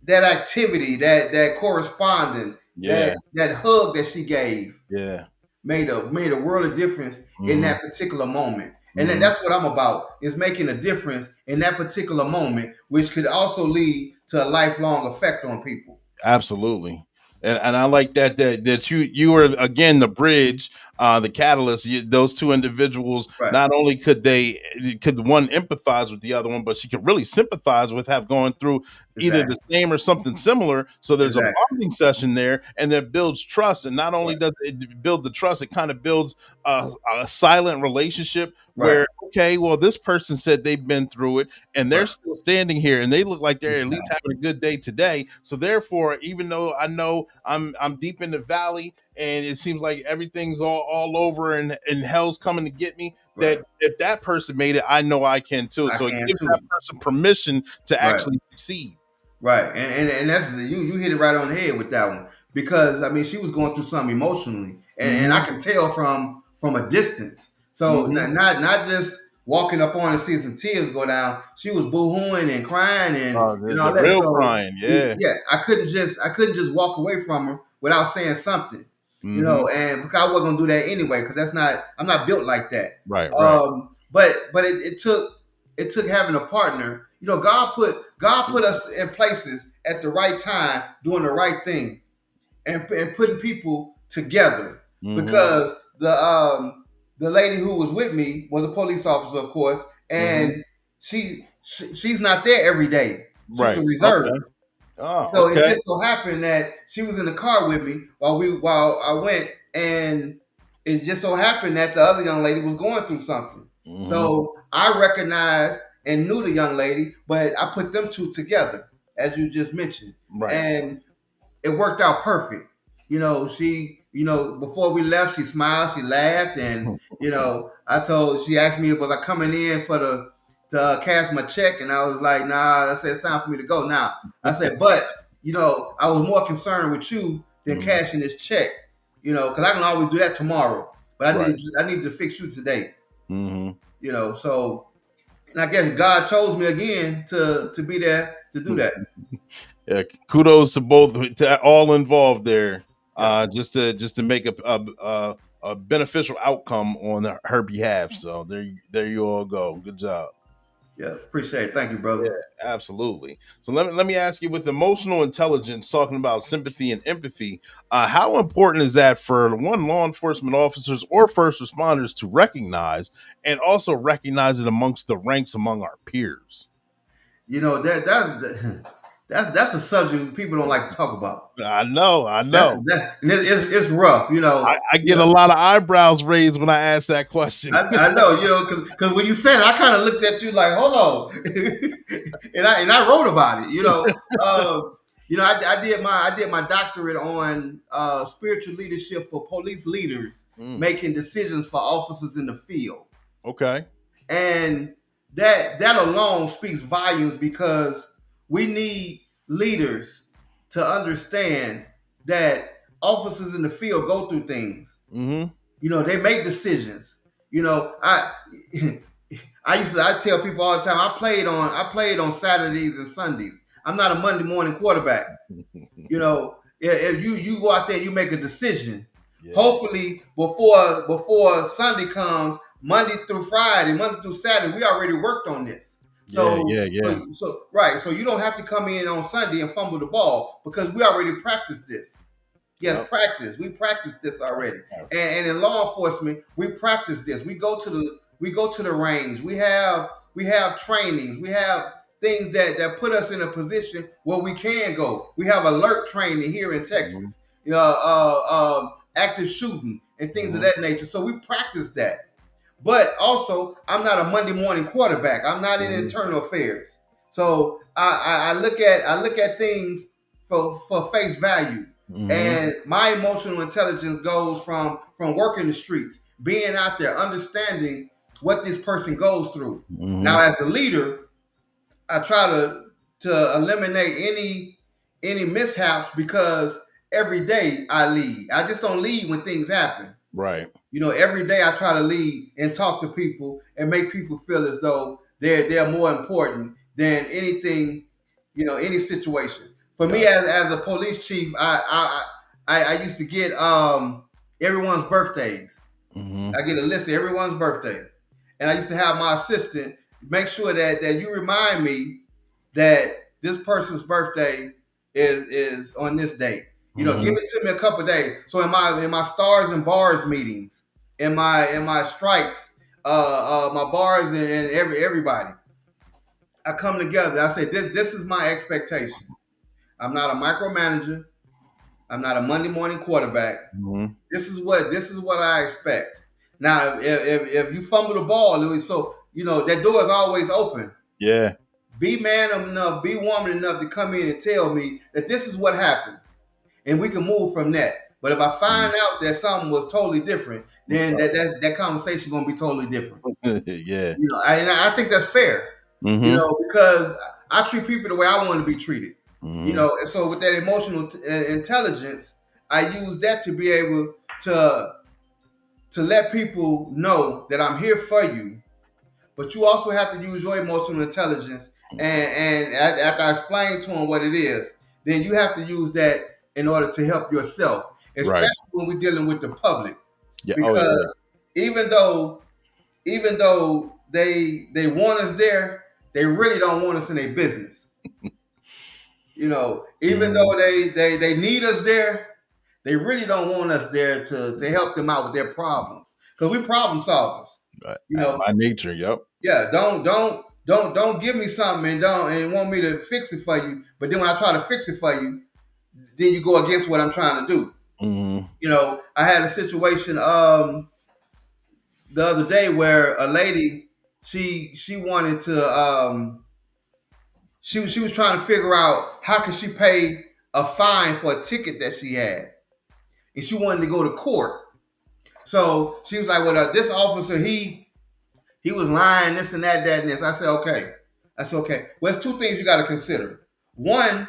that activity, that corresponding, Yeah. that hug that she gave Yeah. made a world of difference in that particular moment. And Mhm. that's what I'm about, is making a difference in that particular moment, which could also lead to a lifelong effect on people. Absolutely. And I like that you were again the bridge, the catalyst. Those two individuals, Right. not only could one empathize with the other one, but she could really sympathize with have gone through either the Exactly. same or something similar. So there's a Exactly. bonding session there, and that builds trust. And not only does it build the trust, it kind of builds a silent relationship Right. where, okay, well, this person said they've been through it, and they're Right. still standing here, and they look like they're at least Exactly. having a good day today. So therefore, even though I know I'm deep in the valley and it seems like everything's all over and hell's coming to get me, Right. that if that person made it, I know I can too. I So it can gives too. that person permission to Right. actually succeed. Right, and that's you hit it right on the head with that one, because I mean she was going through something emotionally, and I can tell from a distance. So not just walking up on and seeing some tears go down. She was boohooing and crying and all The that. real So crying, yeah. yeah, I couldn't just walk away from her without saying something, Mhm. and because I wasn't gonna do that anyway, because I'm not built like that. Right. But it took having a partner. God put us in places at the right time, doing the right thing, and putting people together. Mhm. Because the lady who was with me was a police officer, of course, and she's not there every day. She was a Right. reserve. Okay. Oh, So it okay. just so happened that she was in the car with me while I went, and it just so happened that the other young lady was going through something. So I recognized and knew the young lady, but I put them two together, as you just mentioned, Right. and it worked out perfect. Before we left, she smiled, she laughed, and she asked me, was I coming in to cash my check, and I was like, nah. I said, it's time for me to go now. I said, but I was more concerned with you than cashing this check, because I can always do that tomorrow, but I needed to fix you today, so. And I guess God chose me again to be there to do that. Yeah, kudos to both, to all involved there. Just to make a beneficial outcome on her behalf. So there you all go. Good job. Yeah, appreciate it. Thank you, brother. Yeah, absolutely. So let me ask you, with emotional intelligence, talking about sympathy and empathy, how important is that for law enforcement officers or first responders to recognize, and also recognize it amongst the ranks among our peers? That's a subject people don't like to talk about. I know. It's rough. I get a lot of eyebrows raised when I ask that question. I know, because when you said it, I kind of looked at you like, hold on, and I wrote about it. I did my doctorate on spiritual leadership for police leaders making decisions for officers in the field. Okay. And that alone speaks volumes, because we need leaders to understand that officers in the field go through things. They make decisions. I tell people all the time, I played on Saturdays and Sundays. I'm not a Monday morning quarterback. You know, if you go out there, you make a decision. Yeah. Hopefully, before Sunday comes, Monday through Saturday, we already worked on this. So, Yeah. so right. So you don't have to come in on Sunday and fumble the ball because we already practiced this. Yes, Yep. practice. We practiced this already. And in law enforcement, we practice this. We go to the range. We have trainings. We have things that put us in a position where we can go. We have alert training here in Texas. Active shooting and things of that nature. So we practice that. But also, I'm not a Monday morning quarterback. I'm not in internal affairs. So I look at things for face value. And my emotional intelligence goes from working the streets, being out there, understanding what this person goes through. Now, as a leader, I try to eliminate any mishaps because every day I lead. I just don't lead when things happen. Right. Every day I try to lead and talk to people and make people feel as though they're more important than anything, any situation. For me, as a police chief, I used to get everyone's birthdays. I get a list of everyone's birthday, and I used to have my assistant make sure that you remind me that this person's birthday is on this date. Give it to me a couple of days. So in my stars and bars meetings, in my stripes, my bars and everybody, I come together. I say this is my expectation. I'm not a micromanager. I'm not a Monday morning quarterback. This is what I expect. Now, if you fumble the ball, so that door is always open. Yeah. Be man enough, be woman enough to come in and tell me that this is what happened, and we can move from that. But if I find out that something was totally different, then that conversation gonna be totally different. Yeah. And I think that's fair. Because I treat people the way I want to be treated. And so with that emotional intelligence, I use that to be able to let people know that I'm here for you. But you also have to use your emotional intelligence, and after I explain to them what it is, then you have to use that in order to help yourself, especially when we're dealing with the public. Yeah. Because even though they want us there, they really don't want us in their business. Even though they need us there, they really don't want us there to help them out with their problems, because we're problem solvers. By nature, yep. Yeah, don't give me something and want me to fix it for you. But then when I try to fix it for you, then you go against what I'm trying to do. I had a situation the other day where a lady she wanted to she was trying to figure out how could she pay a fine for a ticket that she had, and she wanted to go to court. So she was like, "Well, this officer he was lying, this and that, and this." I said, okay. Well, it's two things you got to consider. One,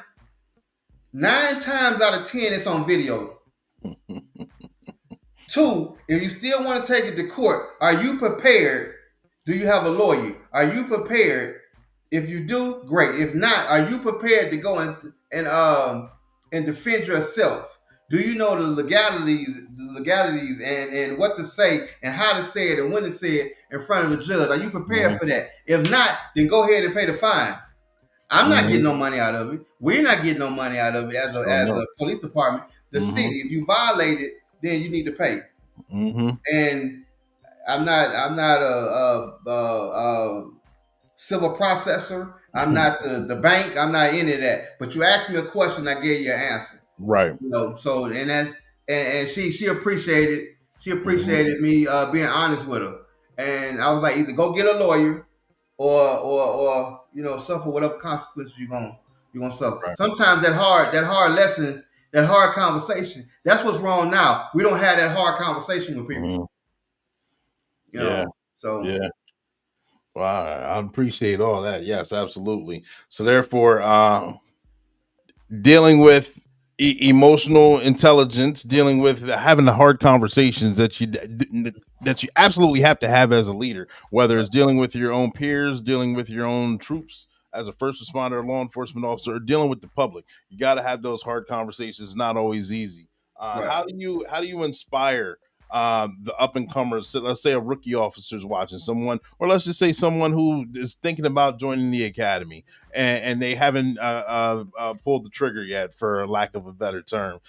9 times out of 10, it's on video. 2, if you still want to take it to court, are you prepared? Do you have a lawyer? Are you prepared? If you do, great. If not, are you prepared to go and defend yourself? Do you know the legalities and what to say and how to say it and when to say it in front of the judge? Are you prepared for that? If not, then go ahead and pay the fine. I'm not getting no money out of it. We're not getting no money out of it as a police department. The city, if you violate it, then you need to pay. And I'm not a civil processor. I'm not the bank. I'm not any of that. But you asked me a question, I gave you an answer. Right. So and she appreciated me being honest with her. And I was like, either go get a lawyer or suffer whatever consequences you're gonna suffer. Right. Sometimes that hard lesson, that hard conversation, that's what's wrong now. We don't have that hard conversation with people. So yeah. Well, I appreciate all that. Yes, absolutely. So therefore, dealing with emotional intelligence, dealing with having the hard conversations that you absolutely have to have as a leader, whether it's dealing with your own peers, dealing with your own troops, as a first responder, or law enforcement officer, or dealing with the public. You got to have those hard conversations. It's not always easy. Right. How do you inspire the up and comers? So let's say a rookie officer is watching someone, or let's just say someone who is thinking about joining the academy and they haven't pulled the trigger yet, for lack of a better term.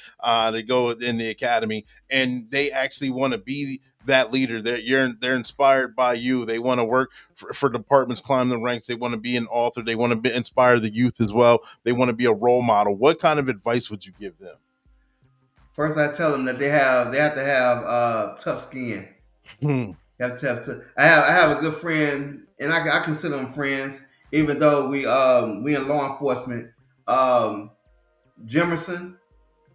They go in the academy and they actually want to be that leader. They're inspired by you. They want to work for departments, climb the ranks. They want to be an author. They want to inspire the youth as well. They want to be a role model. What kind of advice would you give them? First, I tell them that they have to have tough skin. You have to have I have a good friend, and I consider them friends, even though we in law enforcement. Jimerson,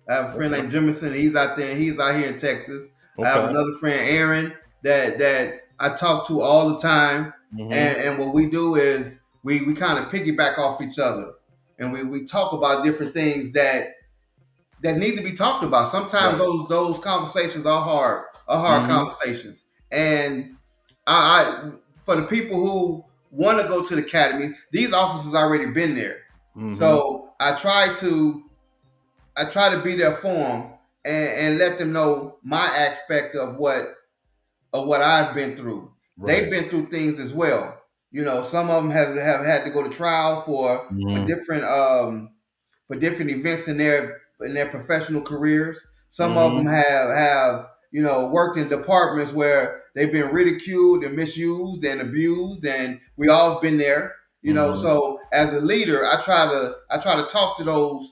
I have a friend named Jimerson. He's out there. He's out here in Texas. I have another friend, Aaron, that I talk to all the time. And what we do is we kind of piggyback off each other, and we talk about different things that need to be talked about. Sometimes those conversations are hard conversations. And I for the people who want to go to the academy, these officers already been there. So I try to be there for them and let them know my aspect of what I've been through. They've been through things as well. You know, some of them have had to go to trial for different events in their professional careers. Some of them have worked in departments where they've been ridiculed and misused and abused, and we all have been there. So as a leader, I try to talk to those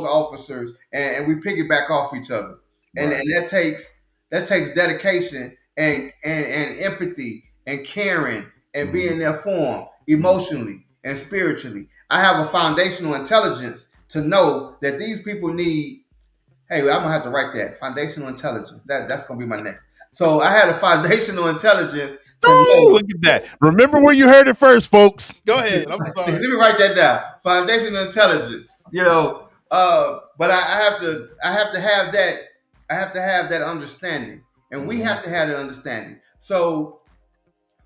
officers, and we piggyback off each other, and that takes dedication and empathy and caring and being there for them emotionally and spiritually. I have a foundational intelligence to know that these people need. Hey, I'm gonna have to write that foundational intelligence. That's gonna be my next. So I had a foundational intelligence to know. Look at that! Remember where you heard it first, folks. Go ahead. I'm sorry. Let me write that down. Foundational intelligence. But I have to have that. I have to have that understanding, and we have to have that understanding. So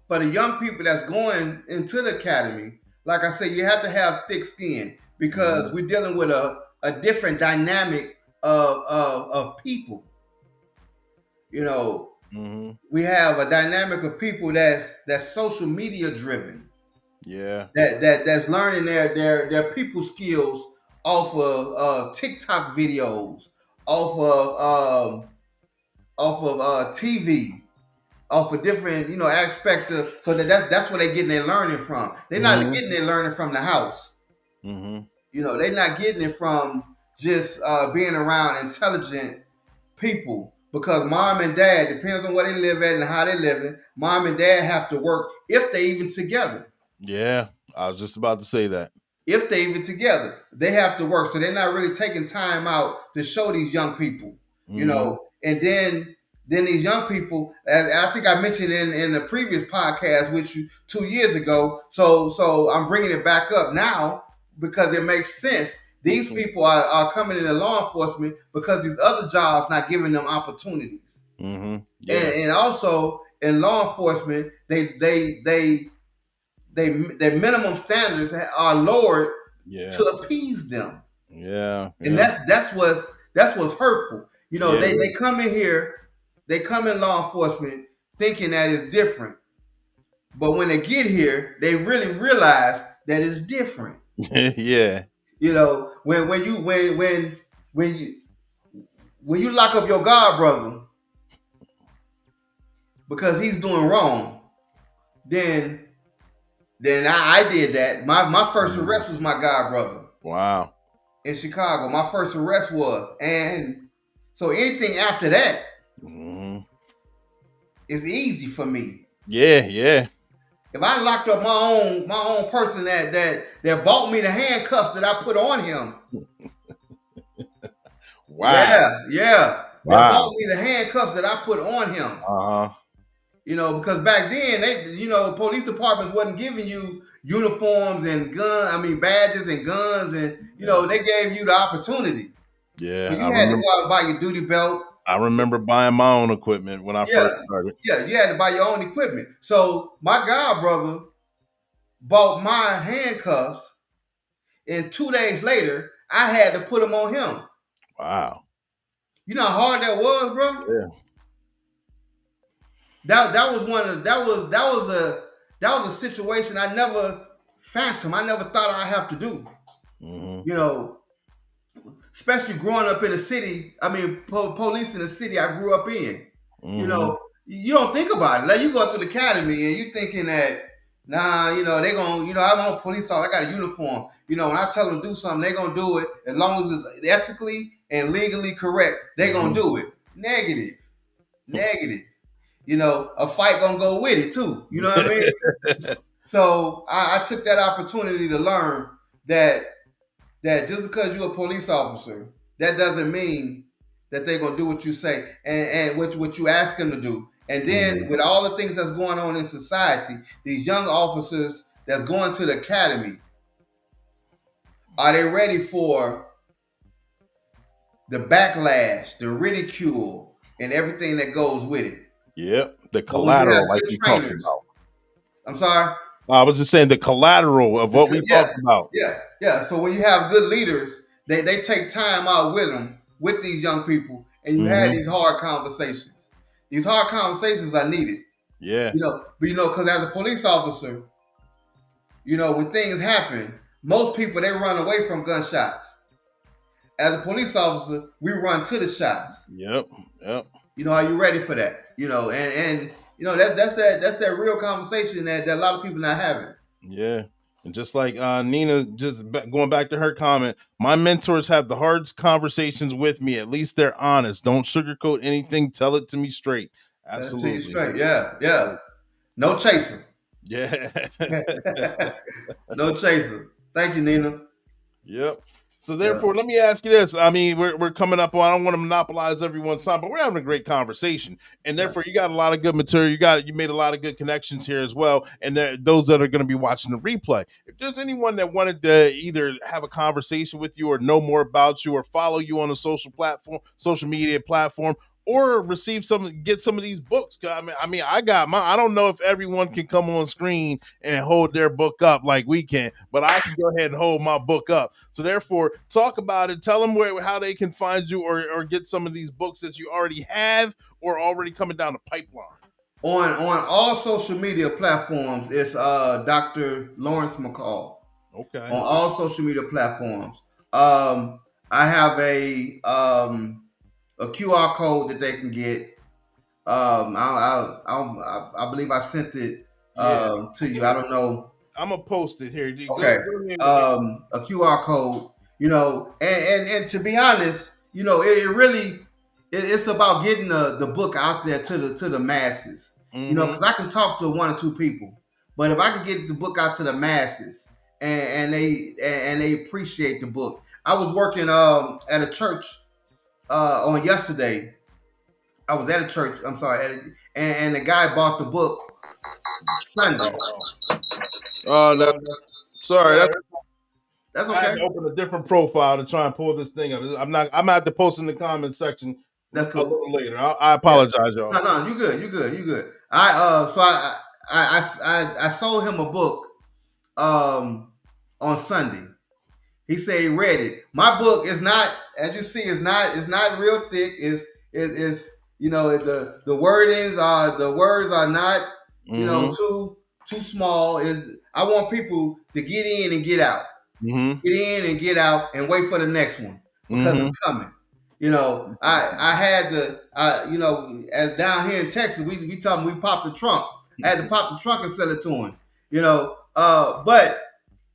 for the young people that's going into the academy, like I said, you have to have thick skin because we're dealing with a different dynamic of people. We have a dynamic of people that's social media driven. Yeah. That's learning their people skills off of TikTok videos, off of TV, off of different aspect of, so that's where they're getting their learning from. They're not getting their learning from the house. They're not getting it from just being around intelligent people, because mom and dad, depends on where they live at and how they living, mom and dad have to work, if they even together. Yeah, I was just about to say that. If they even together, they have to work. So they're not really taking time out to show these young people, and then these young people, as I think I mentioned in the previous podcast with you 2 years ago. So I'm bringing it back up now because it makes sense. These people are coming into law enforcement because these other jobs not giving them opportunities. And also in law enforcement, their minimum standards are lowered to appease them. And that's what's hurtful. They come in here, they come in law enforcement thinking that it's different, but when they get here, they really realize that it's different. Yeah. When you lock up your god brother because he's doing wrong, then I did that. My first arrest was my god brother. Wow. In Chicago, my first arrest was, and so anything after that is easy for me. Yeah. If I locked up my own person that bought me the handcuffs that I put on him. Wow. Yeah. Wow. That bought me the handcuffs that I put on him. Because back then police departments wasn't giving you uniforms and badges and guns, and they gave you the opportunity. Yeah. You had to go out and buy your duty belt. I remember buying my own equipment when I first started. Yeah, you had to buy your own equipment. So my god brother bought my handcuffs and 2 days later, I had to put them on him. Wow. You know how hard that was, bro? Yeah. That was one of that was a situation I never phantom. I never thought I'd have to do. Mm-hmm. You know, especially growing up in a city. I mean, police in the city I grew up in. Mm-hmm. You know, you don't think about it. Like you go to the academy and you thinking that, nah, you know, they gonna, you know, I'm on police officer, I got a uniform. You know, when I tell them to do something, they gonna do it as long as it's ethically and legally correct. They gonna do it. Negative. You know, a fight gonna go with it too. You know what I mean? So I took that opportunity to learn that just because you're a police officer, that doesn't mean that they're gonna do what you say and what you ask them to do. And then with all the things that's going on in society, these young officers that's going to the academy, are they ready for the backlash, the ridicule, and everything that goes with it? Yep, the collateral, like you talked about. I'm sorry? I was just saying the collateral of what we talked about. Yeah. So when you have good leaders, they take time out with them, with these young people, and you have these hard conversations. These hard conversations are needed. Yeah. But because as a police officer, when things happen, most people, they run away from gunshots. As a police officer, we run to the shots. Yep. Are you ready for that? And that's that real conversation that a lot of people not having. Yeah. And just like Nina, just going back to her comment, my mentors have the hard conversations with me. At least they're honest. Don't sugarcoat anything. Tell it to me straight. Absolutely. Tell it to you straight. Yeah. No chaser. Yeah. No chaser. Thank you, Nina. Yep. So therefore, let me ask you this. I mean, we're coming up on, I don't want to monopolize everyone's time, but we're having a great conversation. And therefore, you got a lot of good material. You made a lot of good connections here as well. And those that are going to be watching the replay. If there's anyone that wanted to either have a conversation with you or know more about you or follow you on a social media platform, or get some of these books. I mean, I got mine. I don't know if everyone can come on screen and hold their book up like we can, but I can go ahead and hold my book up. So therefore, talk about it. Tell them how they can find you or get some of these books that you already have or already coming down the pipeline. On all social media platforms, it's Dr. Lawrence McCall. Okay. On all social media platforms. I have a QR code that they can get. I believe I sent it to you. I don't know. I'm gonna post it here. Okay. A QR code. And to be honest, it's about getting the book out there to the masses. Because I can talk to one or two people, but if I can get the book out to the masses and they appreciate the book. I was working at a church on yesterday. I was at a church. I'm sorry, and the guy bought the book Sunday. Oh no, sorry. That's okay. I had to open a different profile to try and pull this thing up. I'm gonna have to post in the comment section. That's cool. A little later. I apologize, y'all. No, you good. I sold him a book on Sunday. He said he read it. My book is not, as you see, it's not real thick. It's the words are not too small. I want people to get in and get out. Get in and get out and wait for the next one because it's coming. I had to as down here in Texas, we popped the trunk. I had to pop the trunk and sell it to him. But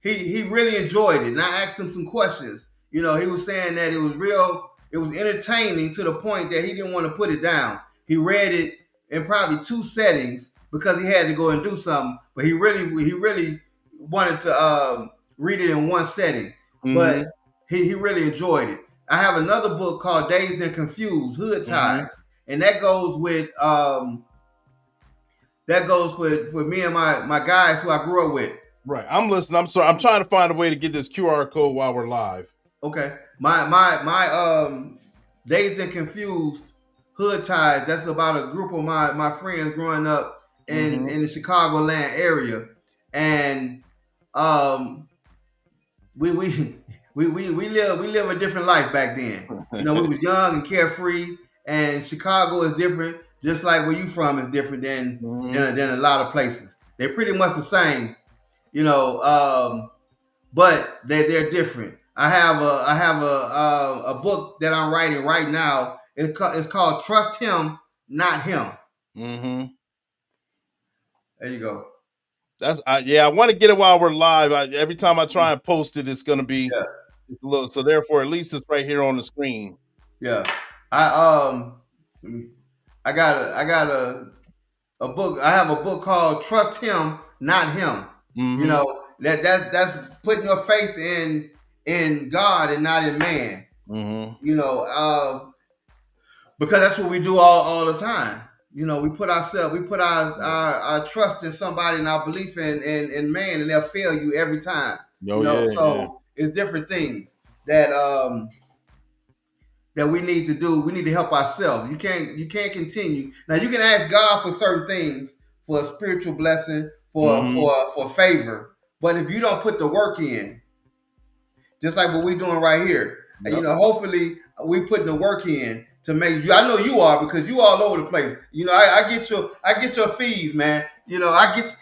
he really enjoyed it, and I asked him some questions. He was saying that it was entertaining to the point that he didn't want to put it down. He read it in probably 2 settings because he had to go and do something, but he really wanted to read it in 1 setting. But he really enjoyed it. I have another book called Dazed and Confused, Hood Ties, and that goes with for me and my guys who I grew up with. Right. I'm listening. I'm sorry. I'm trying to find a way to get this QR code while we're live. Okay. My Dazed and Confused Hood Ties, that's about a group of my friends growing up in the Chicagoland area. And we we we live a different life back then. You know, we was young and carefree, and Chicago is different. Just like where you from is different than a lot of places. They're pretty much the same, you know, but they're different. I have a book that I'm writing right now. It's called Trust Him, Not Him. Mm-hmm. There you go. I want to get it while we're live. Every time I try and post it, it's going to be it's a little. So therefore, at least it's right here on the screen. Yeah, I I got a book. I have a book called Trust Him, Not Him. Mm-hmm. You know, that's putting your faith in God and not in man. Mm-hmm. You know, because that's what we do all the time. You know, we put our trust in somebody and our belief in man, and they'll fail you every time. Oh, You know, yeah, so it's different things that we need to do. We need to help ourselves. You can't continue. Now you can ask God for certain things, for a spiritual blessing, for favor. But if you don't put the work in, just like what we're doing right here, you know, hopefully we putting the work in to make you. I know you are, because you all over the place. You know, I get your fees, man. You know,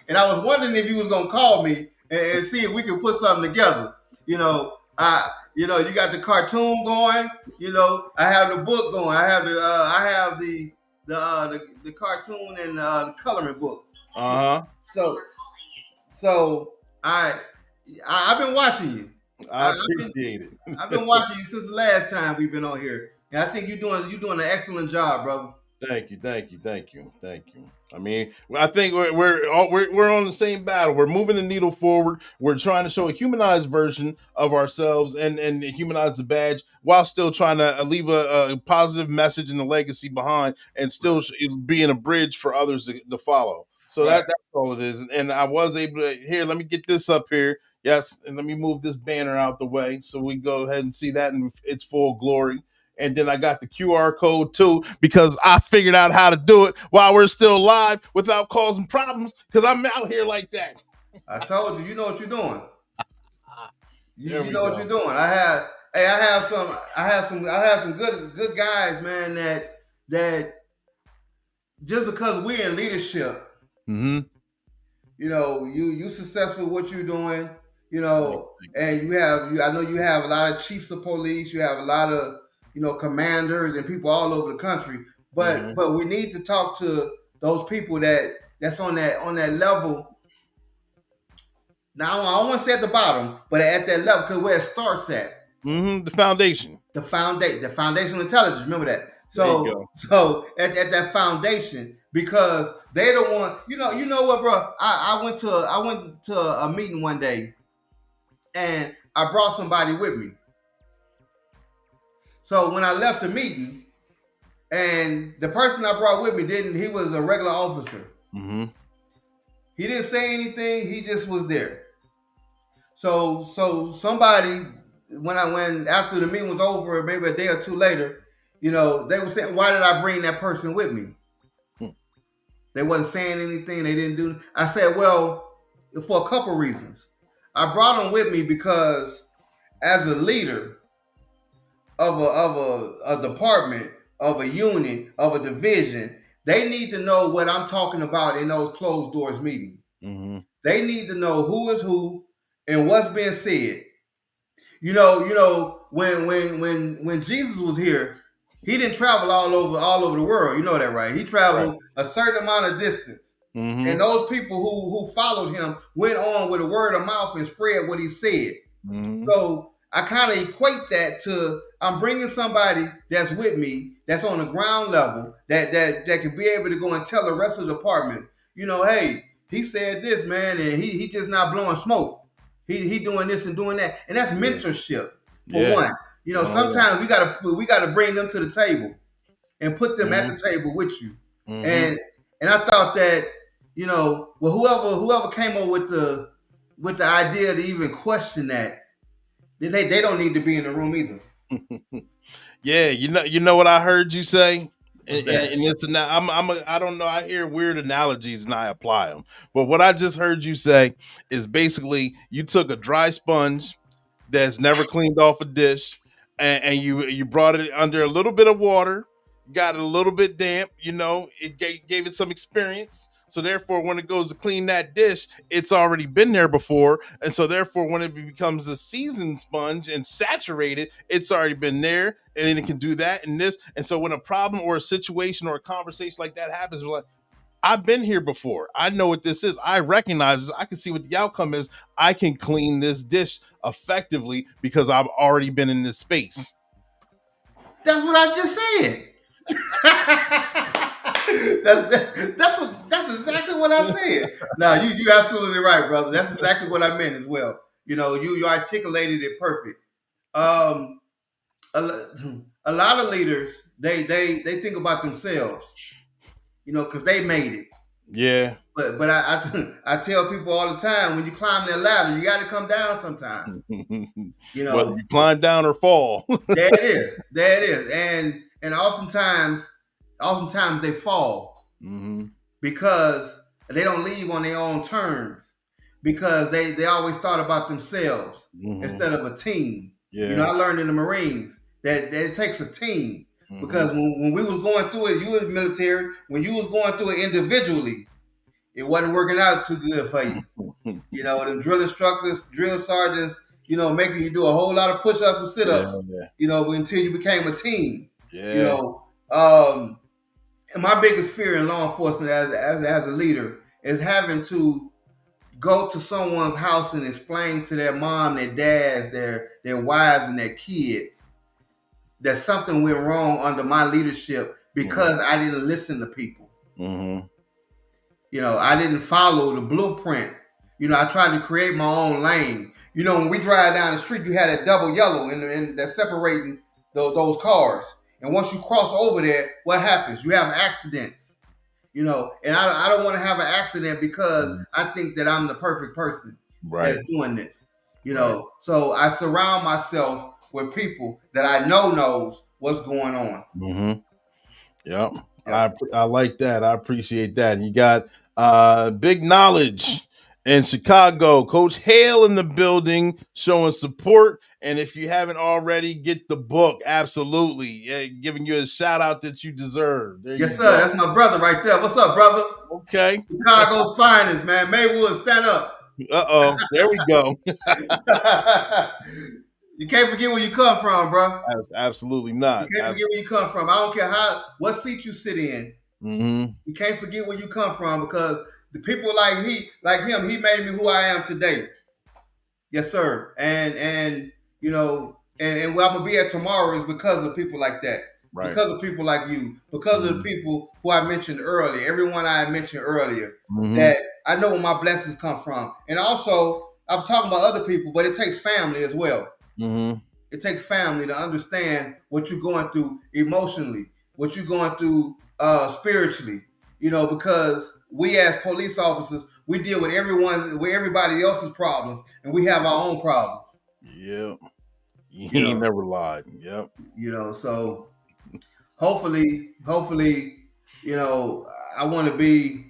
and I was wondering if you was gonna call me and see if we could put something together. You know, you got the cartoon going. You know, I have the book going. I have the cartoon and the coloring book. So I've been watching you. I appreciate it. I've been watching you since the last time we've been on here, and I think you're doing an excellent job, brother. Thank you. I mean, I think we're on the same battle. We're moving the needle forward. We're trying to show a humanized version of ourselves and humanize the badge, while still trying to leave a positive message and a legacy behind, and still being a bridge for others to follow. So that's all it is. And I was able to let me get this up here. Yes, and let me move this banner out the way so we go ahead and see that in its full glory. And then I got the QR code too, because I figured out how to do it while we're still live without causing problems, because I'm out here like that. I told you, you know what you're doing. You know what you're doing. I have some good guys, man, that just because we're in leadership, you know, you successful what you're doing, you know, and I know you have a lot of chiefs of police, you have a lot of, you know, commanders and people all over the country, but we need to talk to those people that's on that level. Now I don't want to say at the bottom, but at that level, because where it starts at. The foundation. The foundational intelligence. Remember that. So at that foundation, because they're the one. You know what, bro? I went to a meeting one day, and I brought somebody with me. So when I left the meeting, and the person I brought with me he was a regular officer. He didn't say anything. He just was there. So somebody, when after the meeting was over, maybe a day or two later, you know, they were saying, why did I bring that person with me? They wasn't saying anything. They didn't do. I said, well, for a couple reasons. I brought them with me because as a leader of a department, of a unit, of a division, they need to know what I'm talking about in those closed doors meetings. They need to know who is who and what's being said. You know, when Jesus was here, he didn't travel all over the world. You know that, right? He traveled a certain amount of distance. And those people who followed him went on with a word of mouth and spread what he said. So I kind of equate that to, I'm bringing somebody that's with me, that's on the ground level, that can be able to go and tell the rest of the department, you know, hey, he said this, man, and he just not blowing smoke. He doing this and doing that, and that's mentorship for one. You know, sometimes we gotta bring them to the table and put them at the table with you. And I thought that, you know, well, whoever came up with the idea to even question that, they don't need to be in the room either. Yeah, you know what I heard you say, and it's I don't know. I hear weird analogies and I apply them, but what I just heard you say is basically you took a dry sponge that's never cleaned off a dish, and you brought it under a little bit of water, got it a little bit damp, it gave it some experience. So therefore, when it goes to clean that dish, it's already been there before, and so therefore, when it becomes a seasoned sponge and saturated, it's already been there, and then it can do that and this. And so when a problem or a situation or a conversation like that happens, we're like, I've been here before. I know what this is. I recognize this. I can see what the outcome is. I can clean this dish effectively because I've already been in this space. That's what I just said. That's exactly what I said. No, you absolutely right, brother. That's exactly what I meant as well. You articulated it perfect. A lot of leaders they think about themselves, because they made it. Yeah. But I tell people all the time, when you climb that ladder, you got to come down sometime. Whether you climb down or fall. There it is, and oftentimes they fall because they don't leave on their own terms, because they always thought about themselves instead of a team. Yeah. I learned in the Marines that it takes a team, because when we was going through it, you were in the military, when you was going through it individually, it wasn't working out too good for you. The drill instructors, drill sergeants, making you do a whole lot of push-ups and sit-ups, until you became a team. Yeah. And my biggest fear in law enforcement as a leader is having to go to someone's house and explain to their mom, their dads, their wives, and their kids that something went wrong under my leadership because I didn't listen to people. I didn't follow the blueprint. I tried to create my own lane. When we drive down the street, you had that double yellow and that's separating those cars. And once you cross over there, what happens? You have accidents. And I don't want to have an accident because I think that I'm the perfect person that's doing this. So I surround myself with people that I know knows what's going on. Yep. I like that. I appreciate that. You got big knowledge in Chicago. Coach Hale in the building showing support. And if you haven't already, get the book. Absolutely. Yeah, giving you a shout out that you deserve. Yes, sir. That's my brother right there. What's up, brother? Okay. Chicago's finest, man. Maywood, stand up. Uh-oh. There we go. You can't forget where you come from, bro. Absolutely not. You can't forget where you come from. I don't care what seat you sit in. You can't forget where you come from, because the people like him, he made me who I am today. Yes, sir. And where I'm gonna be at tomorrow is because of people like that. Right. Because of people like you. Because of the people who I mentioned earlier. Everyone I mentioned earlier. That I know where my blessings come from. And also, I'm talking about other people, but it takes family as well. It takes family to understand what you're going through emotionally, what you're going through spiritually. Because we as police officers, we deal with everybody else's problems, and we have our own problems. Yep. He ain't never lied. Yep. So hopefully, I want to be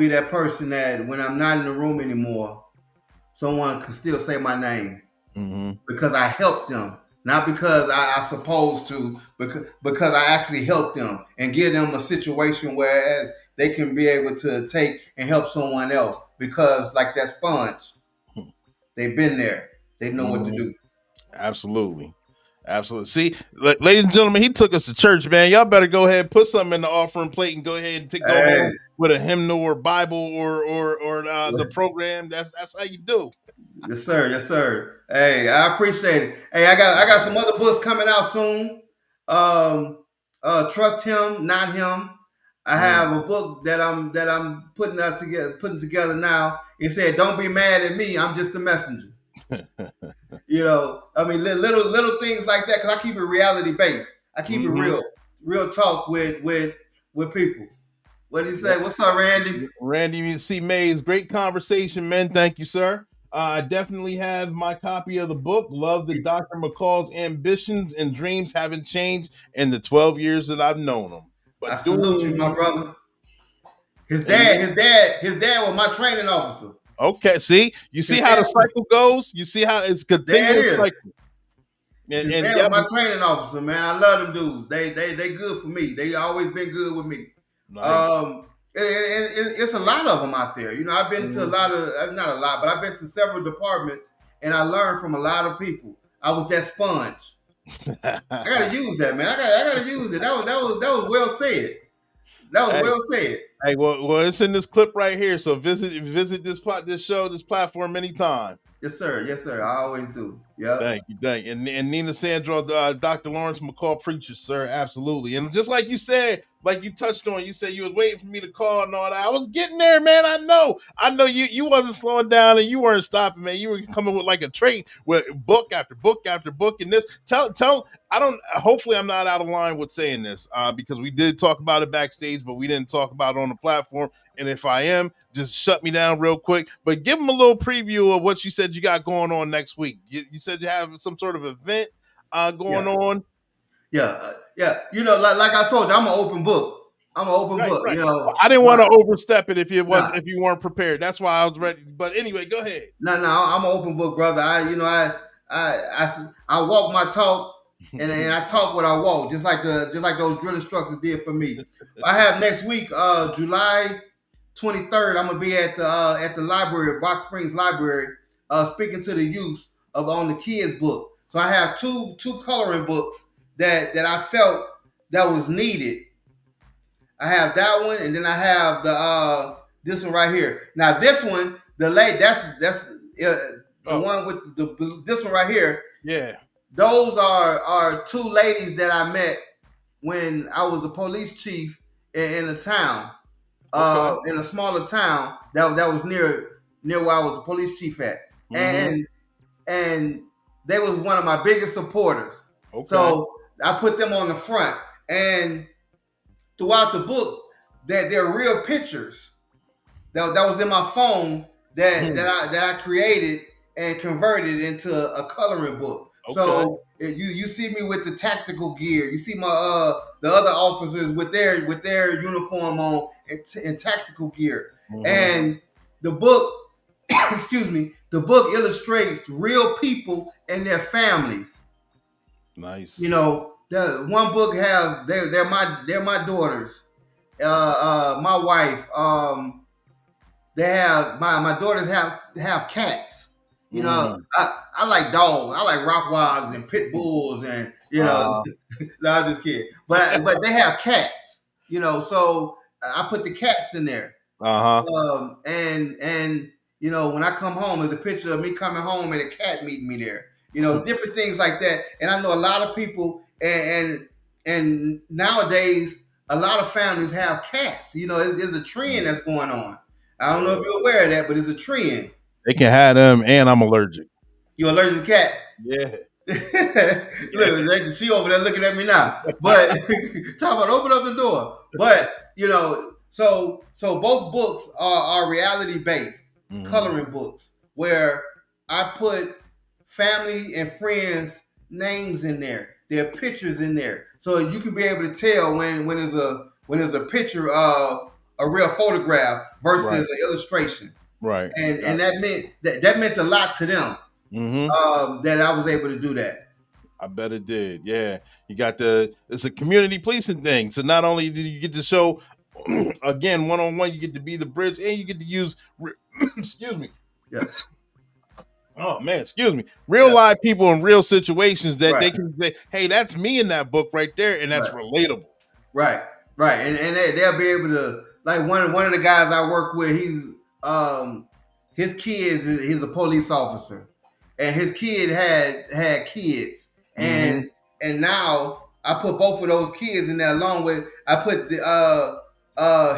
that person that when I'm not in the room anymore, someone can still say my name. Because I helped them, not because I supposed to, because I actually helped them and give them a situation whereas they can be able to take and help someone else, because like that sponge, they've been there. They know what to do. Absolutely. See, ladies and gentlemen, he took us to church, man. Y'all better go ahead and put something in the offering plate and go ahead and go home with a hymnal or Bible or the program. That's how you do. Yes, sir. Yes, sir. Hey, I appreciate it. Hey, I got some other books coming out soon. Trust Him, Not Him. I have a book that I'm putting together now. It said, "Don't be mad at me. I'm just a messenger." Little things like that, because I keep it reality based. I keep it real talk with people. What did he say? What's up, Randy? Randy C. Mays, great conversation, man. Thank you, sir. I definitely have my copy of the book. Love that Dr. McCall's ambitions and dreams haven't changed in the 12 years that I've known him. But I salute you, my brother. His dad was my training officer. Okay, see, you see how the cycle goes. You see how it's There it continuous is. cycle. And They yeah, was my training officer, man. I love them dudes. They good for me. They always been good with me. nice. It's a lot of them out there. You know, I've been to a lot of, not a lot, but I've been to several departments, and I learned from a lot of people. I was that sponge. I gotta use that, man. I gotta use it. That was well said. That was Hey, well said. hey, well, it's in this clip right here. So visit this show, this platform anytime. Yes, sir. Yes, sir. I always do. Yep. Thank you. And Nina Sandro, Dr. Lawrence McCall preaches, sir. Absolutely. And just like you said, like you touched on, you said you was waiting for me to call and all that. I was getting there, man. I know you wasn't slowing down and you weren't stopping, man. You were coming with like a train with book after book after book. And this tell I don't hopefully I'm not out of line with saying this because we did talk about it backstage, but we didn't talk about it on the platform. And if I am, just shut me down real quick. But give them a little preview of what you said you got going on next week. You said you have some sort of event going on. Yeah. You know, like I told you, I'm an open book. I'm an open book. Right. You know, I didn't want to overstep it if you weren't prepared. That's why I was ready. But anyway, go ahead. No, I'm an open book, brother. I walk my talk, and I talk what I walk, just like those drill instructors did for me. I have next week, July 23rd. I'm gonna be at the library, Box Springs Library, speaking to the youth on the kids book. So I have two coloring books that I felt that was needed. I have that one, and then I have the this one right here. Now this one, the one with this one right here. Yeah. Those are two ladies that I met when I was a police chief in a town, in a smaller town that was near where I was a police chief at, and they was one of my biggest supporters. Okay. So I put them on the front, and throughout the book, that they're real pictures that was in my phone that I created and converted into a coloring book. Okay. So you see me with the tactical gear. You see my the other officers with their uniform on and tactical gear. And the book, excuse me, the book illustrates real people and their families. Nice. You know, the one book have they're my daughters, my wife. They have my daughters have cats. You know, I like dogs. I like Rottweilers and pit bulls, and you know, no, I'm just kidding. But they have cats. You know, so I put the cats in there. And you know, when I come home, there's a picture of me coming home and a cat meeting me there. You know, different things like that. And I know a lot of people, and nowadays a lot of families have cats. You know, there's a trend that's going on. I don't know if you're aware of that, but it's a trend. They can have them, and I'm allergic. You allergic to cat? Yeah. Look, she over there looking at me now. But talk about open up the door. But you know, so both books are reality based coloring books where I put family and friends names in there, their pictures in there, so you can be able to tell when there's a picture of a real photograph versus an illustration. Right. And that meant a lot to them. That I was able to do that. I bet it did. Yeah. You got it's a community policing thing. So not only do you get to show again one-on-one, you get to be the bridge, and you get to use excuse me. Yeah. Oh man, excuse me. Real live people in real situations that they can say, hey, that's me in that book right there, and that's relatable. Right. And they'll be able to, like one of the guys I work with, he's his kids, he's a police officer, and his kid had kids, and now I put both of those kids in there along with I put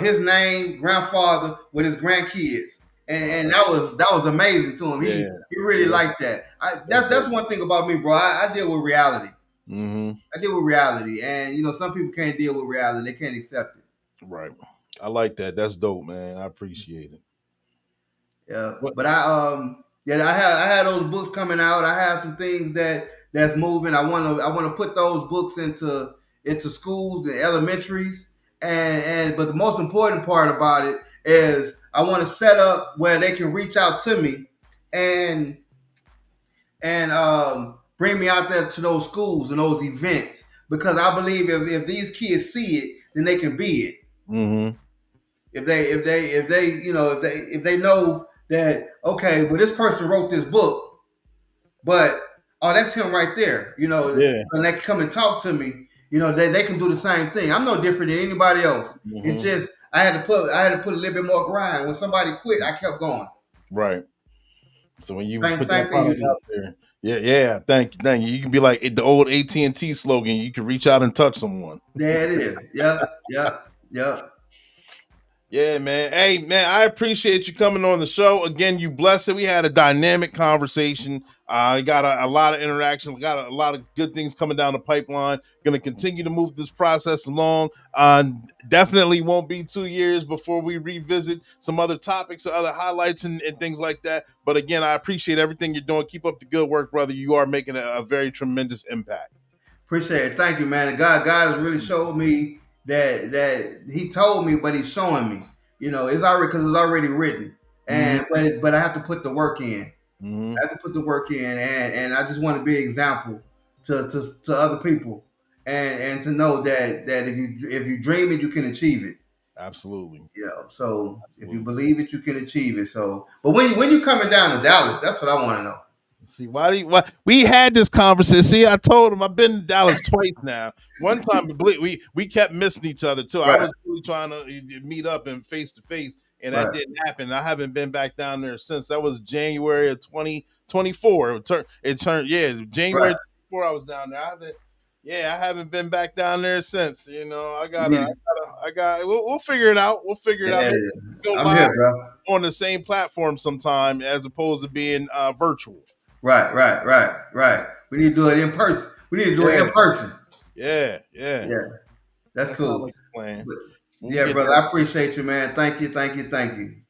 his name, grandfather, with his grandkids, and that was amazing to him. He really liked that. That's one thing about me, bro. I deal with reality. I deal with reality, and you know, some people can't deal with reality; they can't accept it. Right. I like that. That's dope, man. I appreciate it. Yeah, but I had those books coming out. I have some things that's moving. I want to put those books into schools and elementaries, but the most important part about it is I want to set up where they can reach out to me and bring me out there to those schools and those events, because I believe if these kids see it, then they can be it. Mm-hmm. If they know that, okay, well, this person wrote this book, but oh, that's him right there. Yeah. When they come and talk to me, they can do the same thing. I'm no different than anybody else. Mm-hmm. It's just I had to put a little bit more grind. When somebody quit, I kept going. Right. So when you same put thing that product out there, yeah. Thank you. You can be like the old AT&T slogan. You can reach out and touch someone. There it is. Yep. Yeah, man. Hey, man, I appreciate you coming on the show. Again, you blessed it. We had a dynamic conversation. Got a lot of interaction. We got a lot of good things coming down the pipeline. Going to continue to move this process along. Definitely won't be 2 years before we revisit some other topics or other highlights and things like that. But again, I appreciate everything you're doing. Keep up the good work, brother. You are making a very tremendous impact. Appreciate it. Thank you, man. God has really showed me that He told me, but He's showing me. It's already written, and but I have to put the work in. Mm-hmm. I have to put the work in, and I just want to be an example to other people, and to know that if you dream it, you can achieve it. Absolutely. So if you believe it, you can achieve it. So, but when you coming down to Dallas, that's what I want to know. See, why we had this conversation? See, I told him I've been to Dallas twice now. One time we kept missing each other too. Right. I was really trying to meet up and face to face, and that didn't happen. I haven't been back down there since. That was January of 2024. It turned January 24. I was down there. I haven't been back down there since. We'll figure it out. We'll figure it out. Go I'm live here, bro. on the same platform sometime as opposed to being virtual. Right. We need to do it in person. Yeah. That's cool. Like a plan. Brother, I appreciate you, man. Thank you.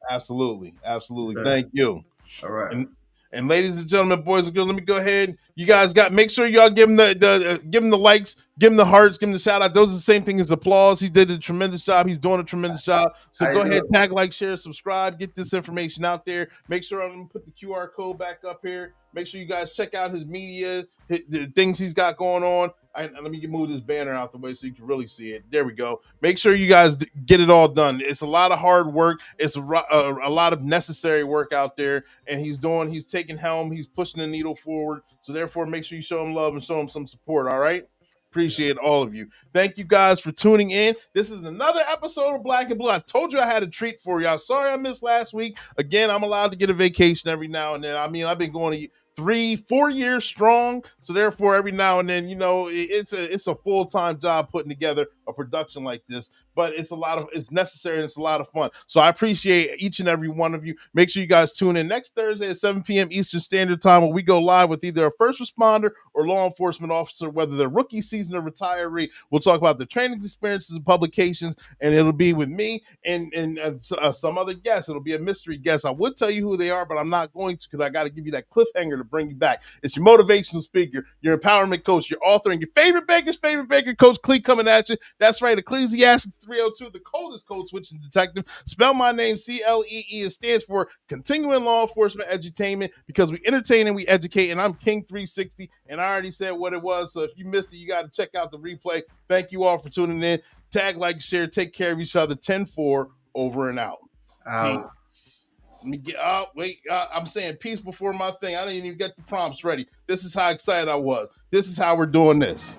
Absolutely. Sir. Thank you. All right. And ladies and gentlemen, boys and girls, let me go ahead. You guys make sure y'all give him the likes, give him the hearts, give him the shout out. Those are the same thing as applause. He did a tremendous job. He's doing a tremendous job. So go ahead, tag, like, share, subscribe, get this information out there. Make sure I'm gonna put the QR code back up here. Make sure you guys check out his media, the things he's got going on. Let me move this banner out the way so you can really see it. There we go. Make sure you guys get it all done. It's a lot of hard work. It's a lot of necessary work out there, and he's taking helm. He's pushing the needle forward. So therefore, make sure you show him love and show him some support. All right. Appreciate all of you. Thank you guys for tuning in. This is another episode of Black and Blue. I told you I had a treat for y'all. Sorry I missed last week. Again, I'm allowed to get a vacation every now and then. I mean, I've been going to 3-4 years strong. So therefore, every now and then, it's a full-time job putting together a production like this. But it's necessary and it's a lot of fun. So I appreciate each and every one of you. Make sure you guys tune in next Thursday at 7 p.m. Eastern Standard Time, where we go live with either a first responder or law enforcement officer, whether they're rookie season or retiree. We'll talk about the training experiences and publications, and it'll be with me and some other guests. It'll be a mystery guest. I would tell you who they are, but I'm not going to, because I got to give you that cliffhanger to bring you back. It's your motivational speaker, your empowerment coach, your author, and your favorite baker, Coach Clee, coming at you. That's right, Ecclesiastes 302, the coldest code switching detective. Spell my name CLEE. It stands for Continuing Law Enforcement Edutainment, because we entertain and we educate, and I'm King 360, and I already said what it was, so if you missed it, you got to check out the replay. Thank you all for tuning in. Tag, like, share, take care of each other. 10-4, over and out. Peace. Let me get I'm saying peace before my thing. I didn't even get the prompts ready. This is how excited I was. This is how we're doing this.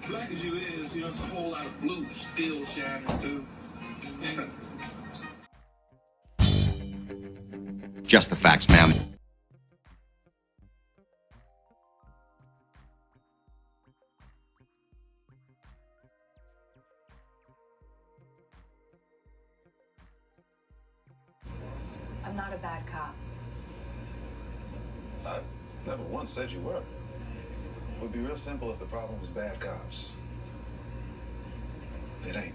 Black as you is, there's a whole lot of blue still shining through. Just the facts, ma'am. I'm not a bad cop. I never once said you were. It would be real simple if the problem was bad cops. It ain't.